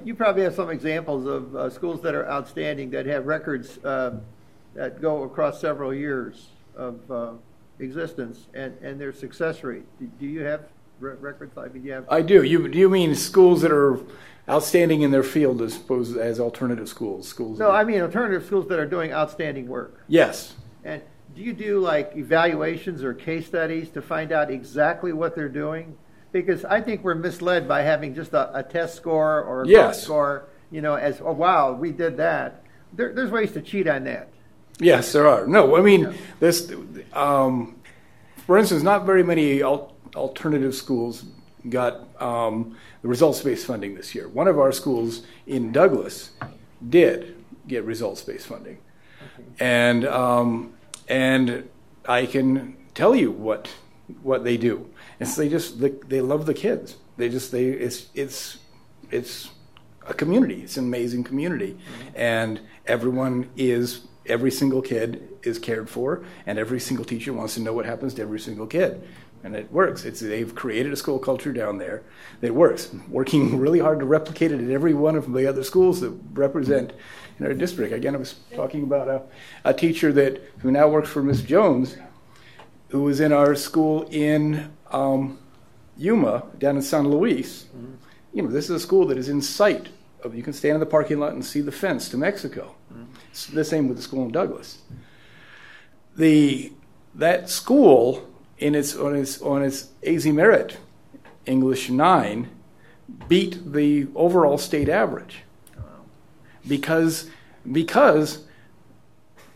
you probably have some examples of schools that are outstanding that have records that go across several years of existence and their success rate. Do you have records? I mean, you have. I do. Do you mean schools that are outstanding in their field as opposed as alternative schools? No, I mean alternative schools that are doing outstanding work. Yes. And do you do like evaluations or case studies to find out exactly what they're doing? Because I think we're misled by having just a test score or a growth score, as, oh, wow, we did that. There's ways to cheat on that. Yes, there are. No, I mean, this, for instance, not very many alternative schools got the results-based funding this year. One of our schools in Douglas did get results-based funding. Okay. And I can tell you what they do. It's they love the kids. It's a community. It's an amazing community, and every single kid is cared for, and every single teacher wants to know what happens to every single kid, and it works. They've created a school culture down there that works. Working really hard to replicate it in every one of the other schools that represent in our district. Again, I was talking about a teacher who now works for Miss Jones, who was in our school in Yuma, down in San Luis. This is a school that is in sight of, you can stand in the parking lot and see the fence to Mexico. It's the same with the school in Douglas. That school, on its AZ Merit English 9, beat the overall state average. Because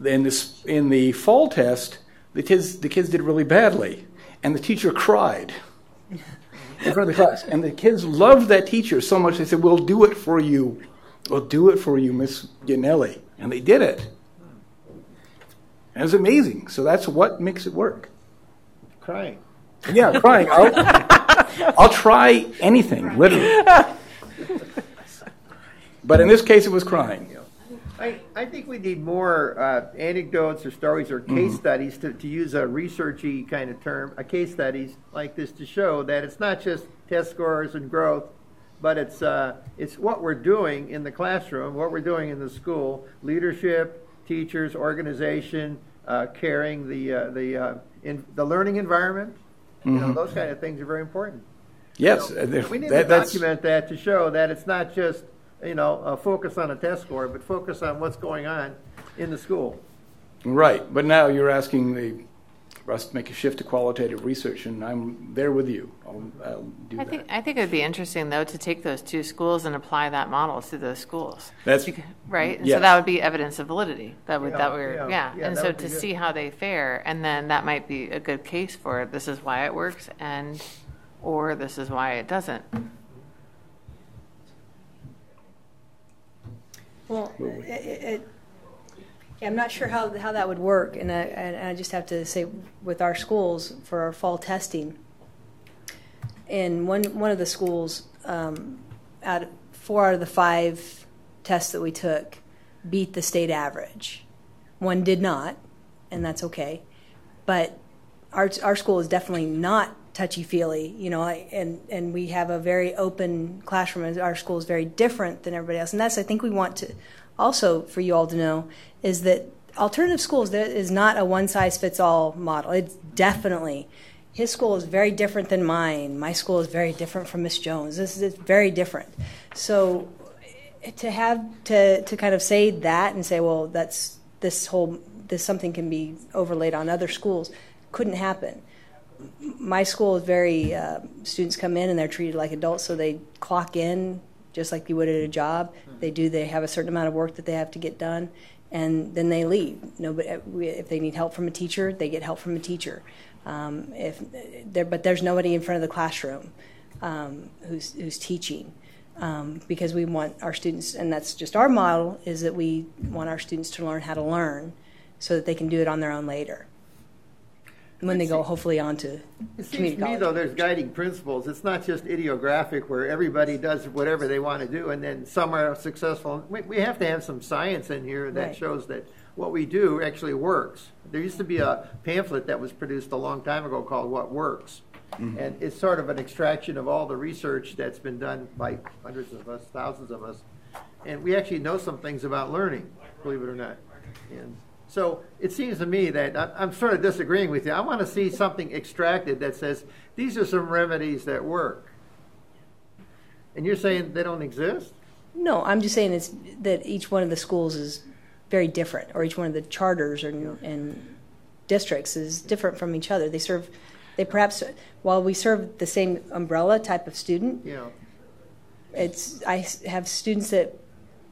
in the fall test, the kids did really badly, and the teacher cried in front of the class. And the kids loved that teacher so much they said, "We'll do it for you. We'll do it for you, Miss Ginelli." And they did it. And it was amazing. So that's what makes it work. Crying. Yeah, crying. I'll try anything, literally. But in this case, it was crying. I think we need more anecdotes or stories or case studies to use a researchy kind of term, case studies like this to show that it's not just test scores and growth, but it's what we're doing in the classroom, what we're doing in the school, leadership, teachers, organization, caring, the learning environment. Those kind of things are very important. Yes, we need to document that to show that it's not just focus on a test score, but focus on what's going on in the school. Right, but now you're asking us to make a shift to qualitative research, and I'm there with you. I'll do that. I think it would be interesting, though, to take those two schools and apply that model to those schools. Right? And so that would be evidence of validity. And so to see how they fare, and then that might be a good case for this is why it works, or this is why it doesn't. Well, I'm not sure how that would work, and I just have to say with our schools for our fall testing, in one of the schools, 4 out of the 5 tests that we took beat the state average. One did not, and that's okay. But our school is definitely not touchy-feely, and we have a very open classroom. Our school is very different than everybody else, and that's, I think, we want to also for you all to know is that alternative schools, there is not a one-size-fits-all model. It's definitely, his school is very different than mine. My school is very different from Miss Jones. This is very different. So to kind of say that and say, well, this something can be overlaid on other schools, couldn't happen. My school is very, students come in and they're treated like adults, so they clock in just like you would at a job. They have a certain amount of work that they have to get done, and then they leave. If they need help from a teacher, they get help from a teacher. But there's nobody in front of the classroom who's teaching, because we want our students, and that's just our model, is that we want our students to learn how to learn so that they can do it on their own later, when they go hopefully on to community college. It seems to me, though, there's guiding principles. It's not just idiographic where everybody does whatever they want to do and then some are successful. We have to have some science in here that shows that what we do actually works. There used to be a pamphlet that was produced a long time ago called What Works. Mm-hmm. And it's sort of an extraction of all the research that's been done by hundreds of us, thousands of us. And we actually know some things about learning, believe it or not. And so it seems to me that I'm sort of disagreeing with you. I want to see something extracted that says, these are some remedies that work. And you're saying they don't exist? No, I'm just saying that each one of the schools is very different, or each one of the charters and districts is different from each other. They perhaps, while we serve the same umbrella type of student, I have students that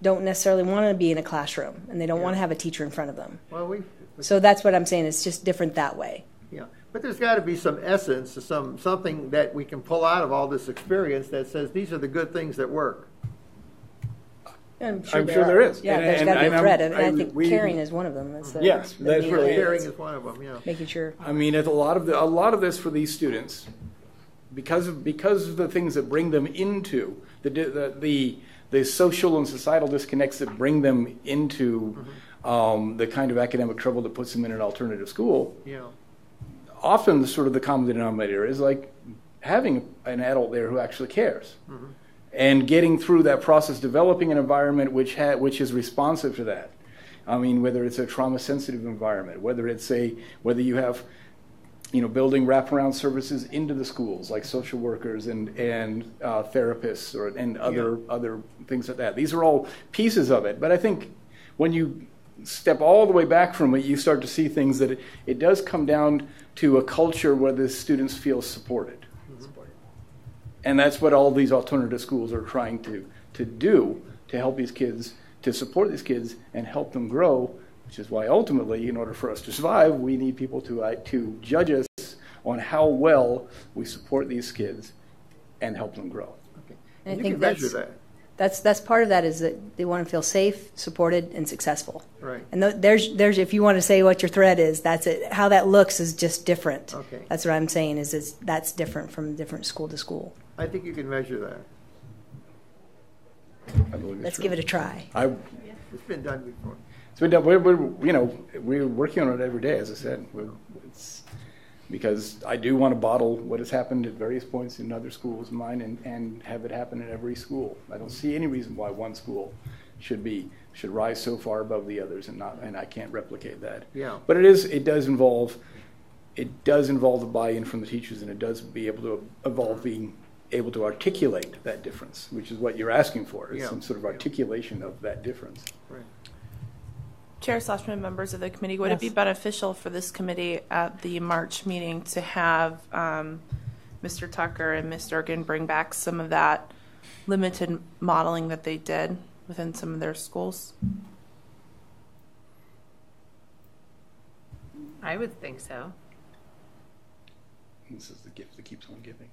don't necessarily want to be in a classroom and they don't want to have a teacher in front of them. Well, so that's what I'm saying. It's just different that way. Yeah, but there's got to be some essence, something that we can pull out of all this experience that says these are the good things that work. I'm sure there is. Yeah, there's got to be a thread, and I think caring is one of them. Yes, that's really caring is one of them. Yeah, making sure. I mean, a lot of this for these students, because of the things that bring them into the social and societal disconnects that bring them into the kind of academic trouble that puts them in an alternative school. Yeah. Often, the common denominator is like having an adult there who actually cares. Mm-hmm. And getting through that process, developing an environment which is responsive to that. I mean, whether it's a trauma-sensitive environment, whether you have, building wraparound services into the schools like social workers and therapists and other things like that. These are all pieces of it. But I think when you step all the way back from it, you start to see things that it does come down to a culture where the students feel supported. And that's what all these alternative schools are trying to do, to help these kids, to support these kids and help them grow, which is why ultimately, in order for us to survive, we need people to judge us on how well we support these kids and help them grow. Okay. And I think measure that. That's part of that is that they want to feel safe, supported, and successful. Right. And there's if you want to say what your thread is, that's it. How that looks is just different. Okay. That's what I'm saying that's different from different school to school. I think you can measure that. Let's give it a try. It's been done before. It's been done. We're working on it every day, as I said. It's because I do want to bottle what has happened at various points in other schools of mine and have it happen in every school. I don't see any reason why one school should rise so far above the others and I can't replicate that. Yeah. But it does involve the buy-in from the teachers, and it does be able to involve being able to articulate that difference, which is what you're asking for, is some sort of articulation of that difference. Right. Chair / members of the committee, would it be beneficial for this committee at the March meeting to have Mr. Tucker and Ms. Durkin bring back some of that limited modeling that they did within some of their schools? I would think so. This is the gift that keeps on giving.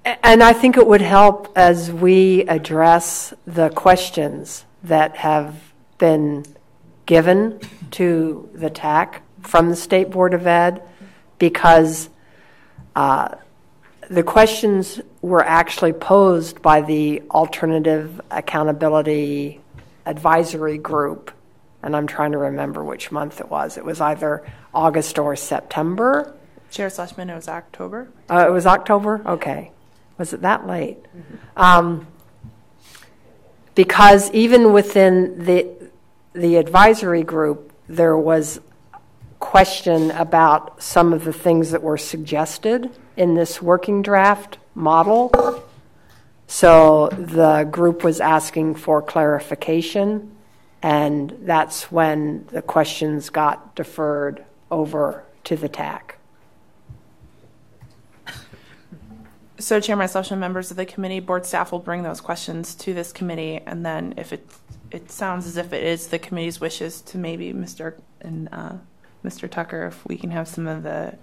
And I think it would help as we address the questions that have been given to the TAC from the State Board of Ed, because the questions were actually posed by the Alternative Accountability Advisory Group, and I'm trying to remember which month it was. It was either August or September. Chair / it was October. It was October? Okay. Was it that late? Mm-hmm. Because even within the advisory group, there was question about some of the things that were suggested in this working draft model. So the group was asking for clarification, and that's when the questions got deferred over to the TAC. So, Chair, myself, and members of the committee, board staff will bring those questions to this committee, and then if it sounds as if it is the committee's wishes to maybe Mr. Tucker, if we can have some of the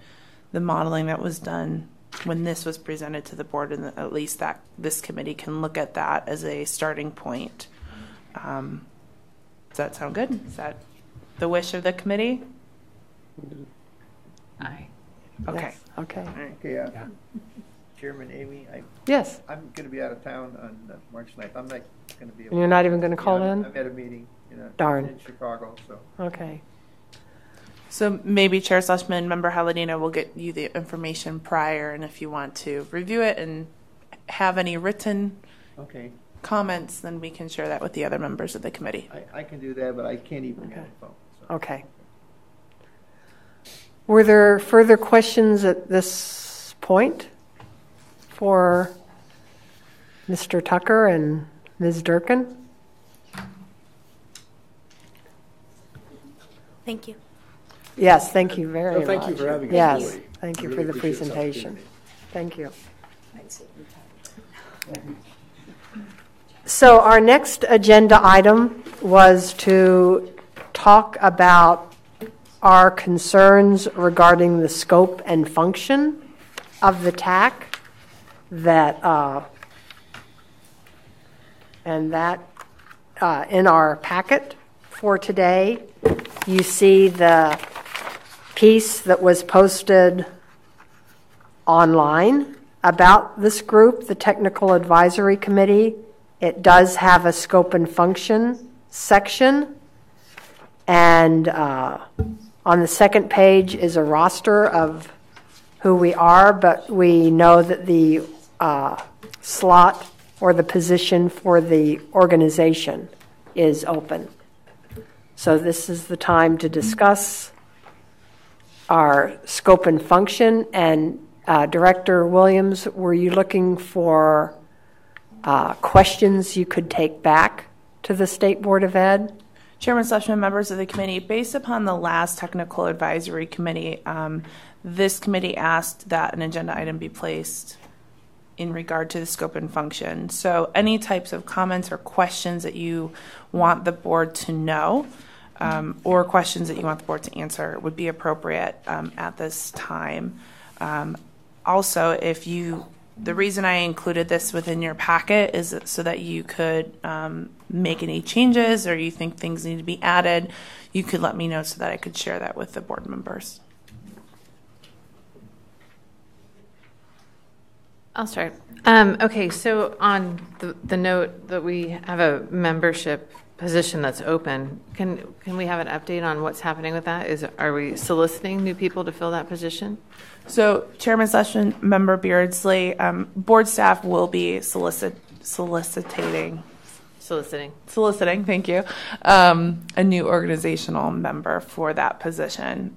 modeling that was done when this was presented to the board, and at least that this committee can look at that as a starting point. Does that sound good? Is that the wish of the committee? Aye. Okay. Yes. Okay. Okay. Yeah. Chairman Amy, Yes. I'm going to be out of town on March 9th. I'm not going to be. And you're not even going to call in? I'm at a meeting Darn. in Chicago. So. Okay. So maybe Chair / Member Haladina will get you the information prior, and if you want to review it and have any written comments, then we can share that with the other members of the committee. I can do that, but I can't even get a phone. So. Okay. Were there further questions at this point for Mr. Tucker and Ms. Durkin? Thank you. Yes, thank you very much. Thank you for having us. Yes, Julie. thank you Really for the appreciate this presentation. opportunity. Thank you. So our next agenda item was to talk about our concerns regarding the scope and function of the TAC that in our packet for today, you see the piece that was posted online about this group, the Technical Advisory Committee. It does have a scope and function section, and on the second page is a roster of who we are, but we know that the slot or the position for the organization is open. So this is the time to discuss our scope and function. And Director Williams, were you looking for questions you could take back to the State Board of Ed? Chairman Schlesman, members of the committee, based upon the last Technical Advisory Committee, this committee asked that an agenda item be placed in regard to the scope and function. So any types of comments or questions that you want the board to know or questions that you want the board to answer would be appropriate at this time. Also, the reason I included this within your packet is so that you could make any changes, or you think things need to be added, you could let me know so that I could share that with the board members. I'll start. Okay, so on the note that we have a membership position that's open, can we have an update on what's happening with that? Are we soliciting new people to fill that position? So, Chairman Session, Member Beardsley, board staff will be soliciting, thank you, a new organizational member for that position.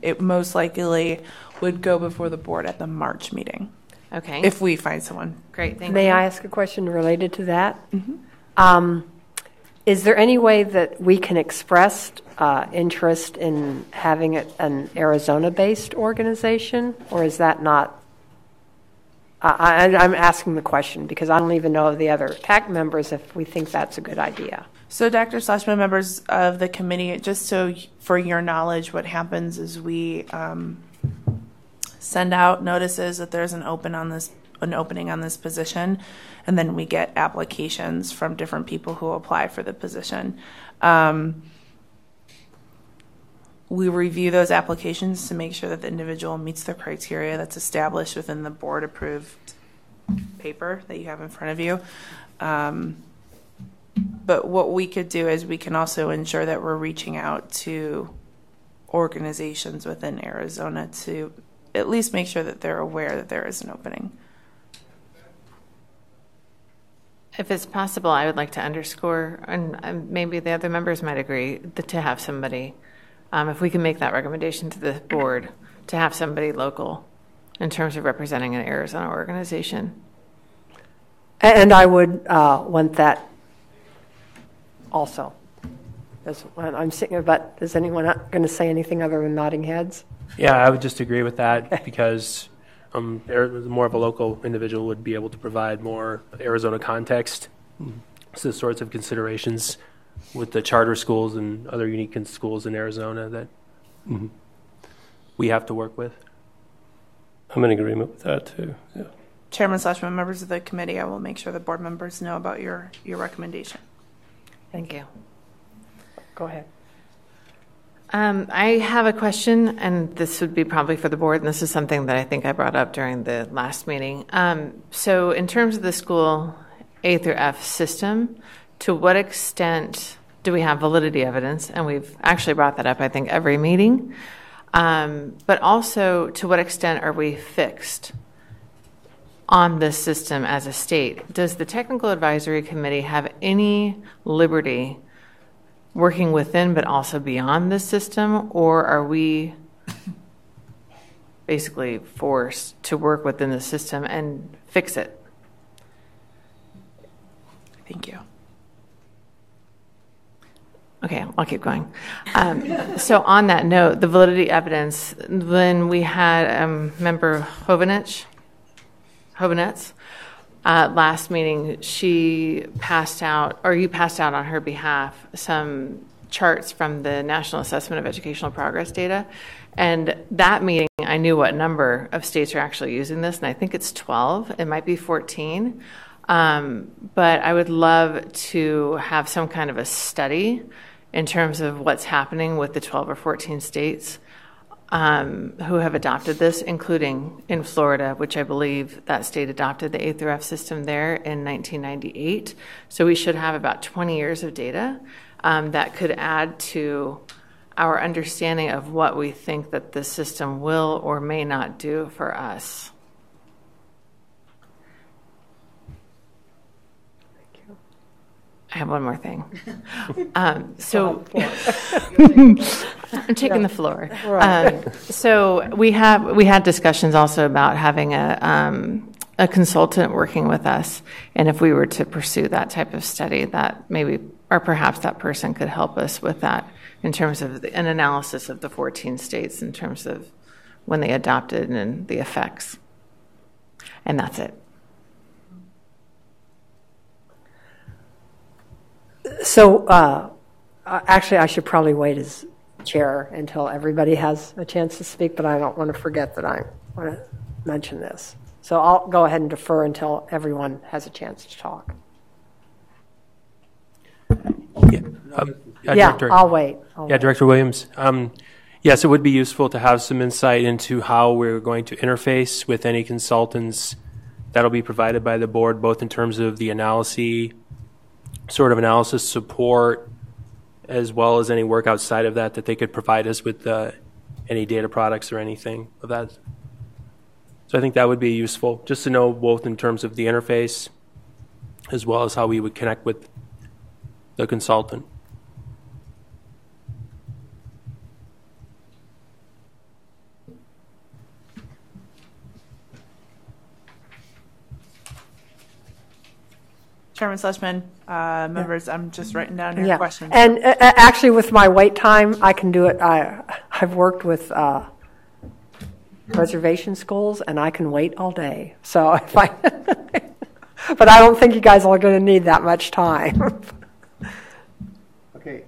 It most likely would go before the board at the March meeting. Okay. If we find someone. Great, thank you. May I ask a question related to that? Mm-hmm. Is there any way that we can express interest in having it an Arizona-based organization, or is that not? I'm asking the question because I don't even know the other TAC members if we think that's a good idea. So, Dr. Schlesman, members of the committee, just so for your knowledge, what happens is we send out notices that there's an opening on this position, and then we get applications from different people who apply for the position. We review those applications to make sure that the individual meets the criteria that's established within the board-approved paper that you have in front of you. But what we could do is we can also ensure that we're reaching out to organizations within Arizona to at least make sure that they're aware that there is an opening. If it's possible, I would like to underscore, and maybe the other members might agree, to have somebody, if we can make that recommendation to the board, to have somebody local in terms of representing an Arizona organization. And I would want that also. I'm sitting, but is anyone going to say anything other than nodding heads? Yeah, I would just agree with that because more of a local individual would be able to provide more Arizona context to the sorts of considerations with the charter schools and other unique schools in Arizona that we have to work with. I'm in agreement with that too. Yeah. Chairman Schlesman, members of the committee, I will make sure the board members know about your recommendation. Thank you. Go ahead. I have a question, and this would be probably for the board, and this is something that I think I brought up during the last meeting. So in terms of the school A through F system, to what extent do we have validity evidence? And we've actually brought that up, I think, every meeting. But also, to what extent are we fixed on this system as a state? Does the Technical Advisory Committee have any liberty working within but also beyond this system, or are we basically forced to work within the system and fix it? Thank you. Okay, I'll keep going. So on that note, the validity evidence, when we had member Hovanets last meeting, she passed out, or you passed out on her behalf, some charts from the National Assessment of Educational Progress data. And that meeting, I knew what number of states are actually using this, and I think it's 12. It might be 14. But I would love to have some kind of a study in terms of what's happening with the 12 or 14 states who have adopted this, including in Florida, which I believe that state adopted the A through F system there in 1998. So we should have about 20 years of data that could add to our understanding of what we think that this system will or may not do for us. I have one more thing. So I'm taking the floor. So we had discussions also about having a consultant working with us, and if we were to pursue that type of study, that maybe or perhaps that person could help us with that in terms of an analysis of the 14 states in terms of when they adopted and the effects. And that's it. So actually, I should probably wait as chair until everybody has a chance to speak, but I don't want to forget that I want to mention this. So I'll go ahead and defer until everyone has a chance to talk. Director, I'll wait. Director Williams. Yes, it would be useful to have some insight into how we're going to interface with any consultants that'll be provided by the board, both in terms of the analysis support, as well as any work outside of that they could provide us with any data products or anything of that. So I think that would be useful, just to know both in terms of the interface as well as how we would connect with the consultant. Chairman Schlesman, members, I'm just writing down your questions. And actually, with my wait time, I can do it. I've worked with reservation schools, and I can wait all day. So if I, but I don't think you guys are going to need that much time. Okay,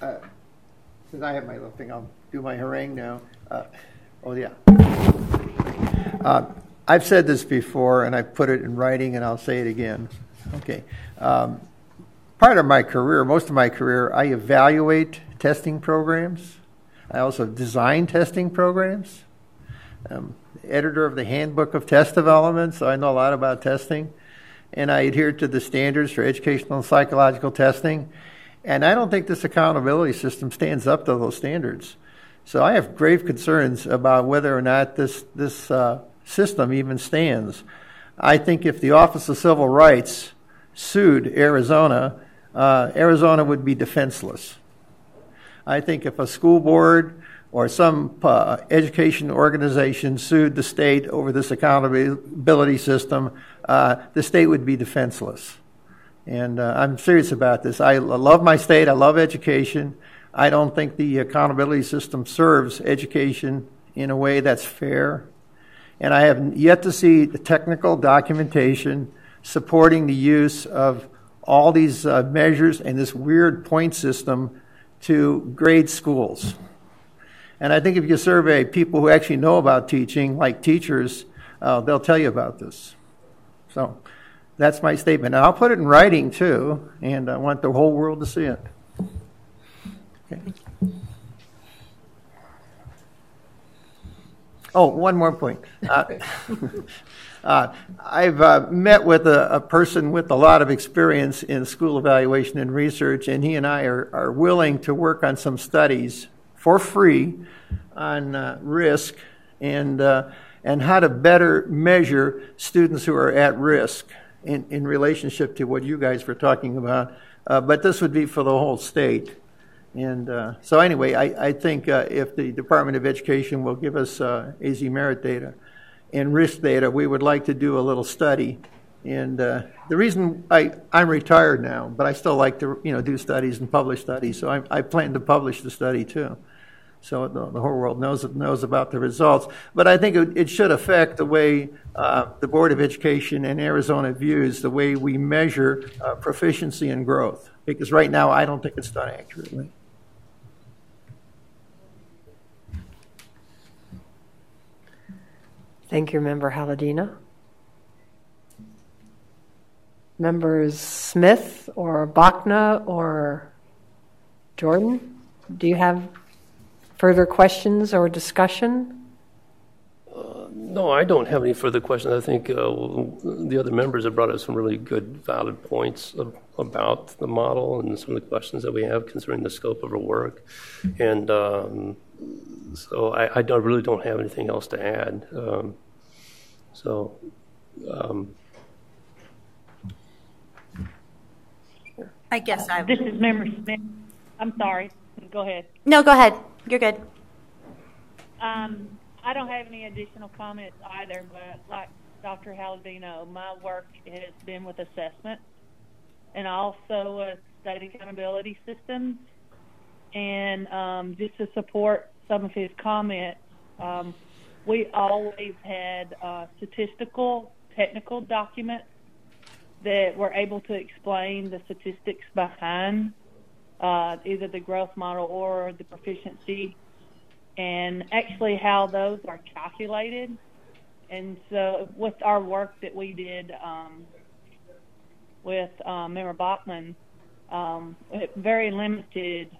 since I have my little thing, I'll do my harangue now. I've said this before, and I've put it in writing, and I'll say it again. Okay. Part of my career, most of my career, I evaluate testing programs. I also design testing programs. Editor of the Handbook of Test Development, so I know a lot about testing. And I adhere to the standards for educational and psychological testing. And I don't think this accountability system stands up to those standards. So I have grave concerns about whether or not this system even stands. I think if the Office of Civil Rights sued Arizona, Arizona would be defenseless. I think if a school board or some education organization sued the state over this accountability system, the state would be defenseless. And I'm serious about this. I love my state. I love education. I don't think the accountability system serves education in a way that's fair. And I have yet to see the technical documentation supporting the use of all these measures and this weird point system to grade schools. And I think if you survey people who actually know about teaching, like teachers, they'll tell you about this. So that's my statement. And I'll put it in writing, too, and I want the whole world to see it. Okay. Oh, one more point. I've met with a person with a lot of experience in school evaluation and research, and he and I are willing to work on some studies for free on risk and how to better measure students who are at risk in relationship to what you guys were talking about. But this would be for the whole state. And so anyway, I think if the Department of Education will give us AZ merit data and risk data, we would like to do a little study And the reason I'm retired now, but I still like to do studies and publish studies. So I plan to publish the study too, so the whole world knows about the results. But I think it should affect the way the Board of Education in Arizona views the way we measure proficiency and growth. Because right now I don't think it's done accurately. Thank you, Member Haladina. Members Smith or Bachna or Jordan, do you have further questions or discussion? No, I don't have any further questions. I think the other members have brought up some really good, valid points about the model and some of the questions that we have concerning the scope of our work. And so I really don't have anything else to add. I guess This is Member Smith. I'm sorry. Go ahead. No, go ahead. You're good. I don't have any additional comments either, but like Dr. Haladino, my work has been with assessment and also with state accountability systems. And just to support some of his comments, we always had statistical, technical documents that were able to explain the statistics behind either the growth model or the proficiency, and actually how those are calculated. And so with our work that we did with Member Bachman, very limited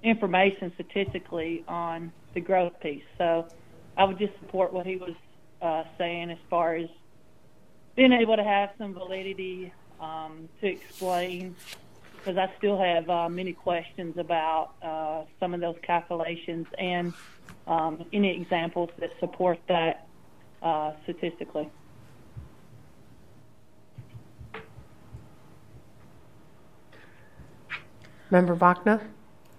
information statistically on the growth piece. So I would just support what he was saying as far as being able to have some validity to explain, because I still have many questions about some of those calculations and any examples that support that statistically. Member Bachna?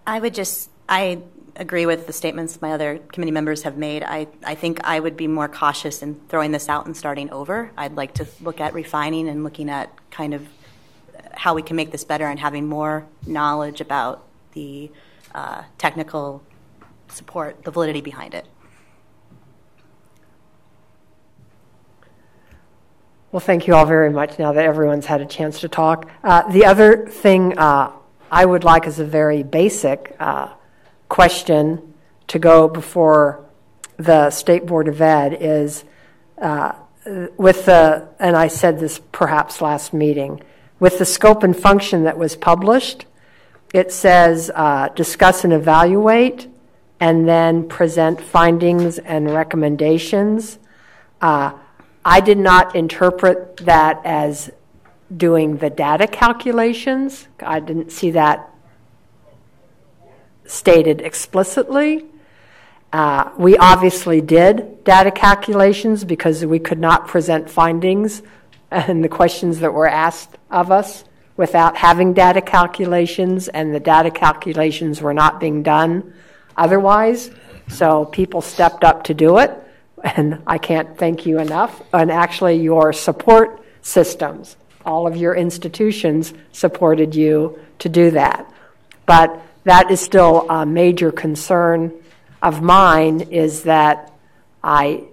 I agree with the statements my other committee members have made. I think I would be more cautious in throwing this out and starting over. I'd like to look at refining and looking at kind of how we can make this better and having more knowledge about the technical support, the validity behind it. Well, thank you all very much now that everyone's had a chance to talk. The other thing I would like is a very basic question to go before the State Board of Ed is with the, and I said this perhaps last meeting, with the scope and function that was published, it says discuss and evaluate and then present findings and recommendations. I did not interpret that as doing the data calculations. I didn't see that stated explicitly. We obviously did data calculations because we could not present findings and the questions that were asked of us without having data calculations, and the data calculations were not being done otherwise. So people stepped up to do it, and I can't thank you enough. And actually your support systems, all of your institutions supported you to do that. But that is still a major concern of mine, is that I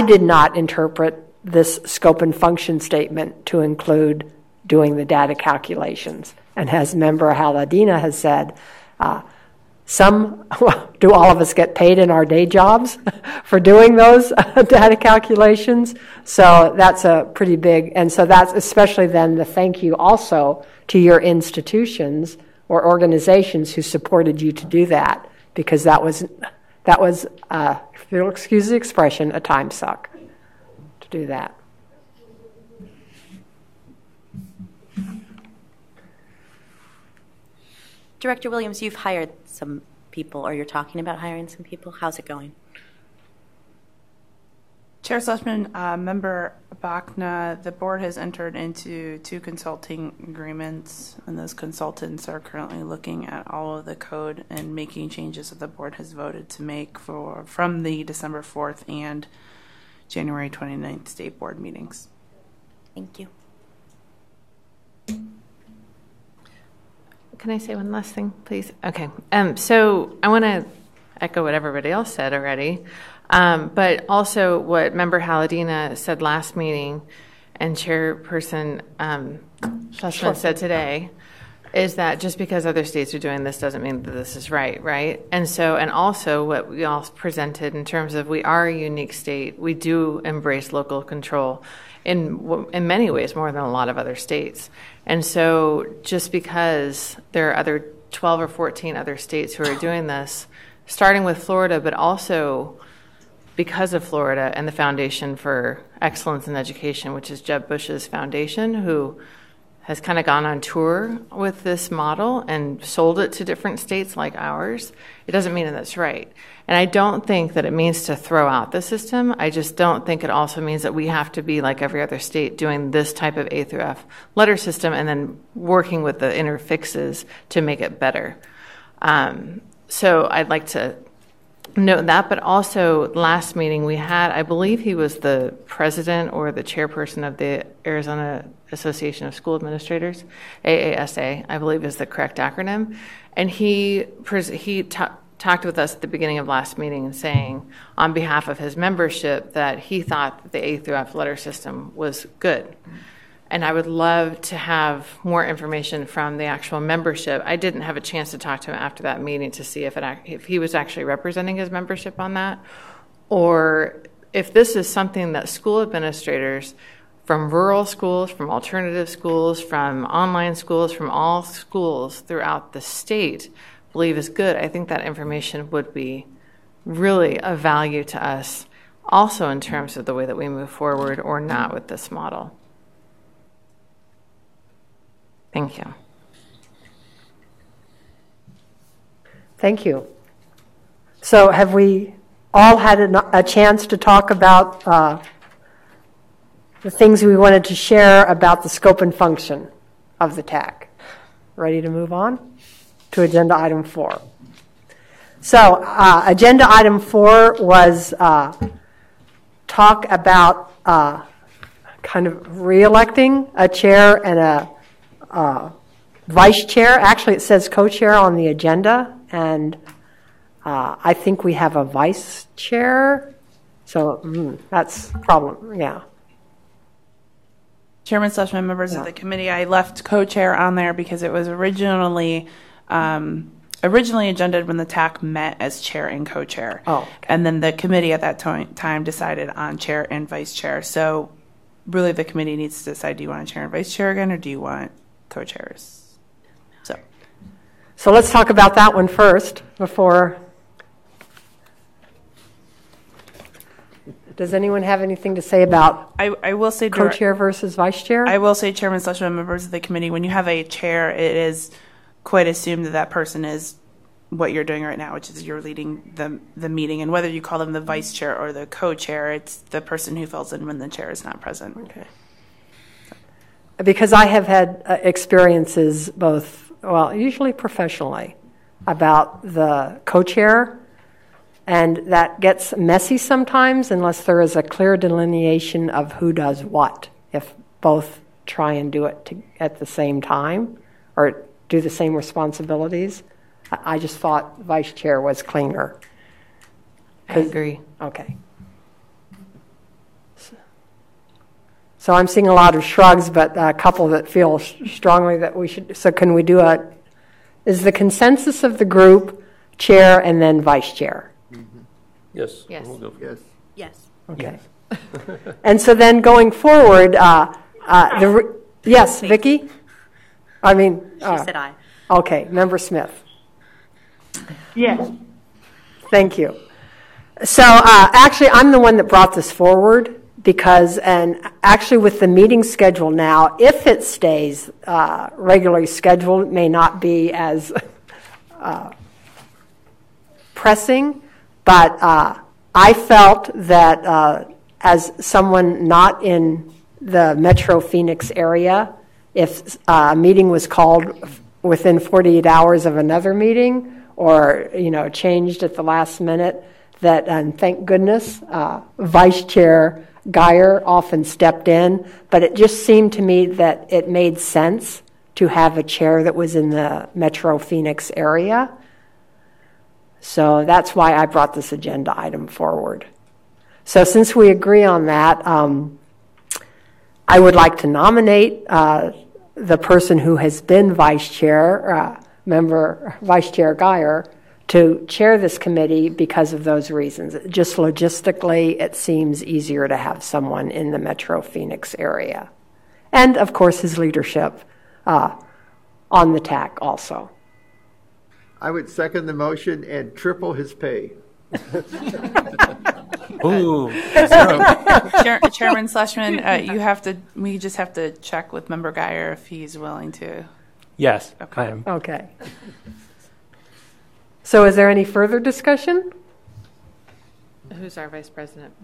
did not interpret this scope and function statement to include doing the data calculations. And as Member Haladina has said, do all of us get paid in our day jobs for doing those data calculations? So that's a pretty big, and so that's especially then the thank you also to your institutions or organizations who supported you to do that, because that was if you'll excuse the expression, a time suck to do that. Director Williams, you've hired some people, or you're talking about hiring some people. How's it going? Chair Schlesman, Member Bachna, the board has entered into 2 consulting agreements, and those consultants are currently looking at all of the code and making changes that the board has voted to make from the December 4th and January 29th state board meetings. Thank you. Can I say one last thing, please? Okay. So I want to echo what everybody else said already, but also what Member Haladina said last meeting and Chairperson Schlesman said today, is that just because other states are doing this doesn't mean that this is right? And also what we all presented in terms of we are a unique state. We do embrace local control in many ways more than a lot of other states. And so just because there are other 12 or 14 other states who are doing this, starting with Florida, but also because of Florida and the Foundation for Excellence in Education, which is Jeb Bush's foundation, who has kind of gone on tour with this model and sold it to different states like ours, it doesn't mean that that's right. And I don't think that it means to throw out the system. I just don't think it also means that we have to be like every other state doing this type of A through F letter system and then working with the inner fixes to make it better. So I'd like to note that, but also last meeting we had, I believe he was the president or the chairperson of the Arizona Association of School Administrators, AASA, I believe is the correct acronym. And he talked with us at the beginning of last meeting and saying on behalf of his membership that he thought that the A through F letter system was good. And I would love to have more information from the actual membership. I didn't have a chance to talk to him after that meeting to see if he was actually representing his membership on that, or if this is something that school administrators from rural schools, from alternative schools, from online schools, from all schools throughout the state believe is good. I think that information would be really of value to us also in terms of the way that we move forward or not with this model. Thank you. Thank you. So have we all had a chance to talk about the things we wanted to share about the scope and function of the TAC? Ready to move on to agenda item 4. So agenda item 4 was talk about kind of re-electing a chair and a vice chair. Actually, it says co-chair on the agenda, and I think we have a vice chair, so that's a problem, yeah. Chairman Schlesman, members of the committee, I left co-chair on there because it was originally agendaed when the TAC met as chair and co-chair. Oh, okay. And then the committee at that time decided on chair and vice chair. So really the committee needs to decide, do you want a chair and vice chair again, or do you want co-chairs? So let's talk about that one first before. Does anyone have anything to say about I will say co-chair versus vice chair? I will say, Chairman Schlesman, members of the committee, when you have a chair, it is quite assumed that that person is what you're doing right now, which is you're leading the meeting. And whether you call them the vice chair or the co-chair, it's the person who fills in when the chair is not present. Okay. Because I have had experiences both, well, usually professionally, about the co-chair, and that gets messy sometimes unless there is a clear delineation of who does what, if both try and do it at the same time or do the same responsibilities. I just thought vice chair was cleaner. I agree. Okay. So I'm seeing a lot of shrugs, but a couple that feel strongly that we should. So can we do is the consensus of the group chair and then vice chair? Mm-hmm. Yes. Yes. We'll go for Yes. Yes. Okay. And so then going forward, yes, Vicki? I mean. She said aye. Okay, Member Smith. Yes. Thank you. So actually, I'm the one that brought this forward because, and actually with the meeting schedule now, if it stays regularly scheduled, it may not be as pressing, but I felt that as someone not in the Metro Phoenix area, if a meeting was called within 48 hours of another meeting, or changed at the last minute, that, and thank goodness, vice chair Geyer often stepped in, but it just seemed to me that it made sense to have a chair that was in the Metro Phoenix area. So that's why I brought this agenda item forward. So since we agree on that, I would like to nominate the person who has been vice chair, Vice Chair Geyer, to chair this committee because of those reasons. Just logistically, it seems easier to have someone in the Metro Phoenix area. And, of course, his leadership on the TAC also. I would second the motion and triple his pay. Ooh. Chairman Schlesman, we just have to check with Member Geyer if he's willing to. Yes, I am. Okay. So is there any further discussion? Who's our vice president?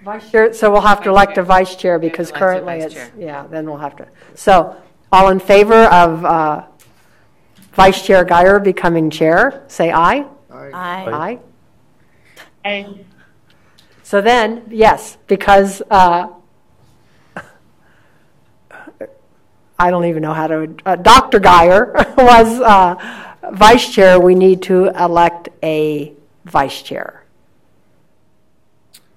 Vice chair. So we'll have to elect a vice chair because elect a currently vice it's, chair. yeah, then we'll have to. So all in favor of Vice Chair Geyer becoming chair, say aye. Aye. Aye. And So then, yes, because I don't even know how to, Dr. Geyer was vice chair, we need to elect a vice chair.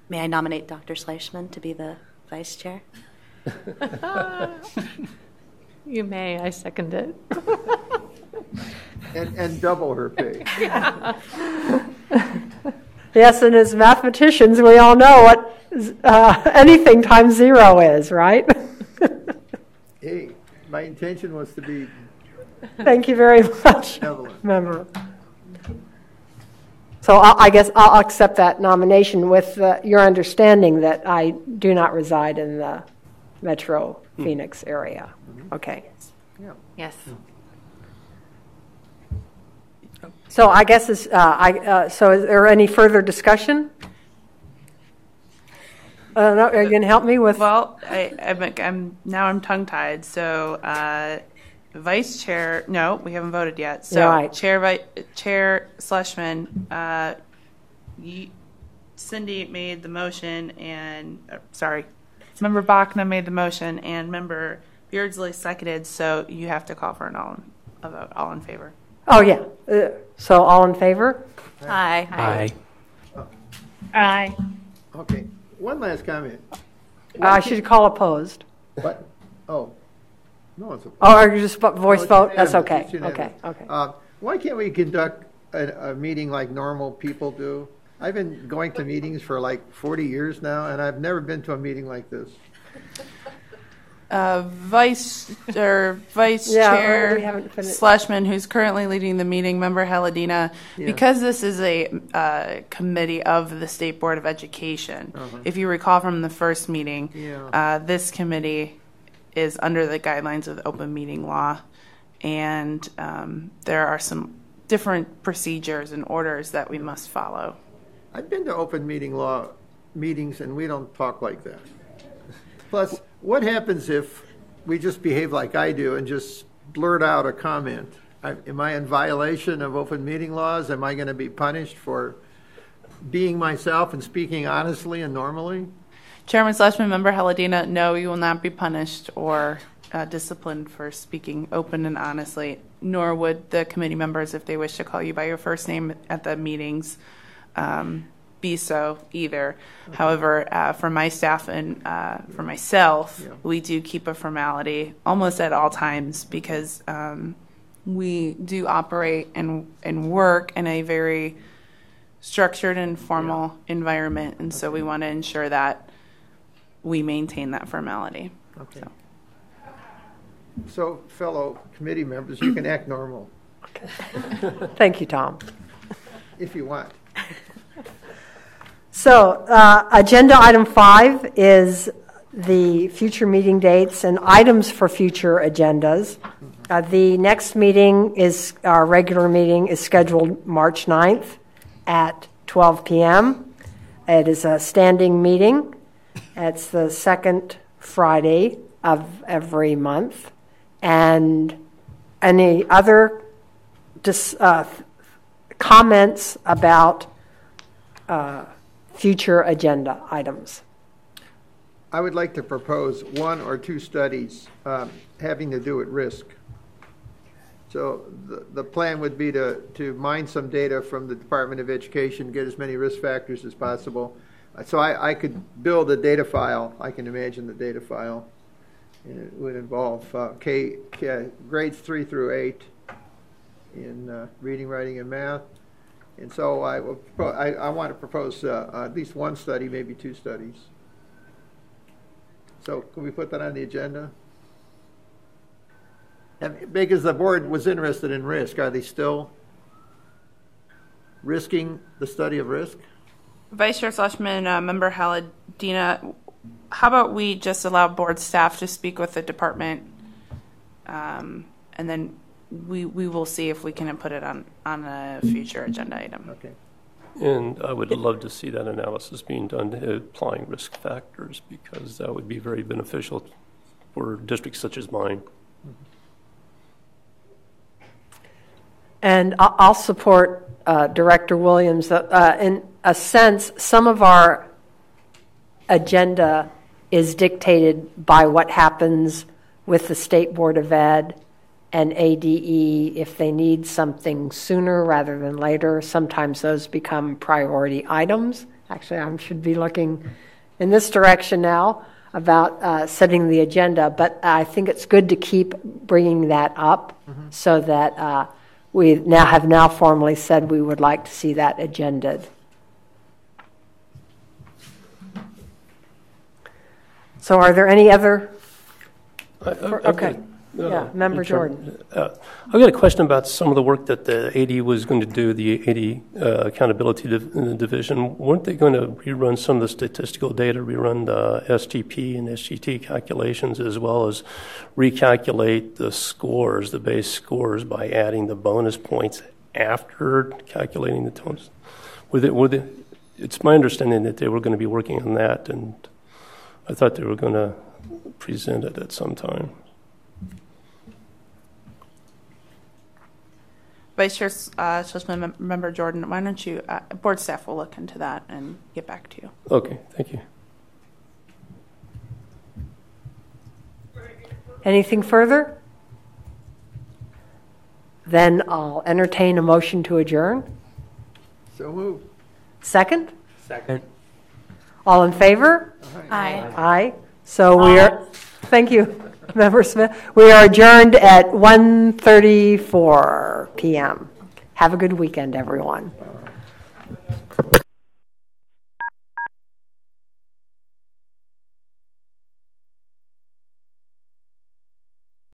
May I nominate Dr. Schleichman to be the vice chair? You may. I second it. And double her pay. Yes, and as mathematicians, we all know what anything times zero is, right? Hey, my intention was to be Thank you very much, benevolent. member. So I guess I'll accept that nomination with your understanding that I do not reside in the Metro Phoenix area. Okay. Yes. So I guess so is there any further discussion? No, are you going to help me with? Well, I'm tongue-tied. So, vice chair. No, we haven't voted yet. So, Right. Chair Schlesman. Cindy made the motion, and Member Bachna made the motion, and Member Beardsley seconded. So you have to call for a vote. All in favor. Oh yeah. So all in favor? Aye. Aye. aye. Okay, one last comment. I should call opposed. What? Oh, no, it's okay. Oh, are you just voice No, it's vote? That's unanimous. okay. It's unanimous. Okay. Why can't we conduct a meeting like normal people do? I've been going to meetings for like 40 years now, and I've never been to a meeting like this. Vice Yeah, Chair we haven't finished. Schlesman, who's currently leading the meeting, Member Haladina, because this is a committee of the State Board of Education. If you recall from the first meeting, this committee is under the guidelines of the open meeting law, and there are some different procedures and orders that we must follow. I've been to open meeting law meetings, and we don't talk like that. Plus, what happens if we just behave like I do and just blurt out a comment? Am I in violation of open meeting laws? Am I going to be punished for being myself and speaking honestly and normally? Chairman Schlesman, Member Haladina, no, you will not be punished or disciplined for speaking open and honestly, nor would the committee members, if they wish to call you by your first name at the meetings, be so either. Okay. However, for my staff and for myself, we do keep a formality almost at all times because we do operate and work in a very structured and formal environment, and so we want to ensure that we maintain that formality. Okay. So, fellow committee members, you can act normal. Okay. Thank you, Tom. If you want. So, agenda item 5 is the future meeting dates and items for future agendas. The next meeting is, our regular meeting is scheduled March 9th at 12 p.m. It is a standing meeting. It's the second Friday of every month. And any other comments about future agenda items? I would like to propose 1 or 2 studies having to do with risk. So the plan would be to mine some data from the Department of Education, get as many risk factors as possible. So I could build a data file. I can imagine the data file. And it would involve grades 3 through 8 in reading, writing, and math. And so I want to propose at least 1 study, maybe 2 studies. So can we put that on the agenda? And because the board was interested in risk, are they still risking the study of risk? Vice Chair Schlesman, Member Haladina, how about we just allow board staff to speak with the department, and then we will see if we can put it on a future agenda item. Okay. And I would love to see that analysis being done, applying risk factors, because that would be very beneficial for districts such as mine. And I'll support Director Williams. In a sense, some of our agenda is dictated by what happens with the State Board of Ed and ADE. If they need something sooner rather than later, sometimes those become priority items. Actually, I should be looking in this direction now about setting the agenda, but I think it's good to keep bringing that up so that we have now formally said we would like to see that agenda'd. So are there any other? Okay. Member Jordan. I've got a question about some of the work that the AD was going to do, the AD Accountability Division. Weren't they going to rerun some of the statistical data, rerun the STP and SGT calculations, as well as recalculate the scores, the base scores, by adding the bonus points after calculating the tones? It's my understanding that they were going to be working on that, and I thought they were going to present it at some time. Vice Chair Schlesman, Member Jordan, why don't you, board staff will look into that and get back to you. Okay, thank you. Anything further? Then I'll entertain a motion to adjourn. So moved. Second? Second. All in favor? Aye. Aye. So we are, thank you, Member Smith. We are adjourned at 1:34 p.m. Have a good weekend, everyone.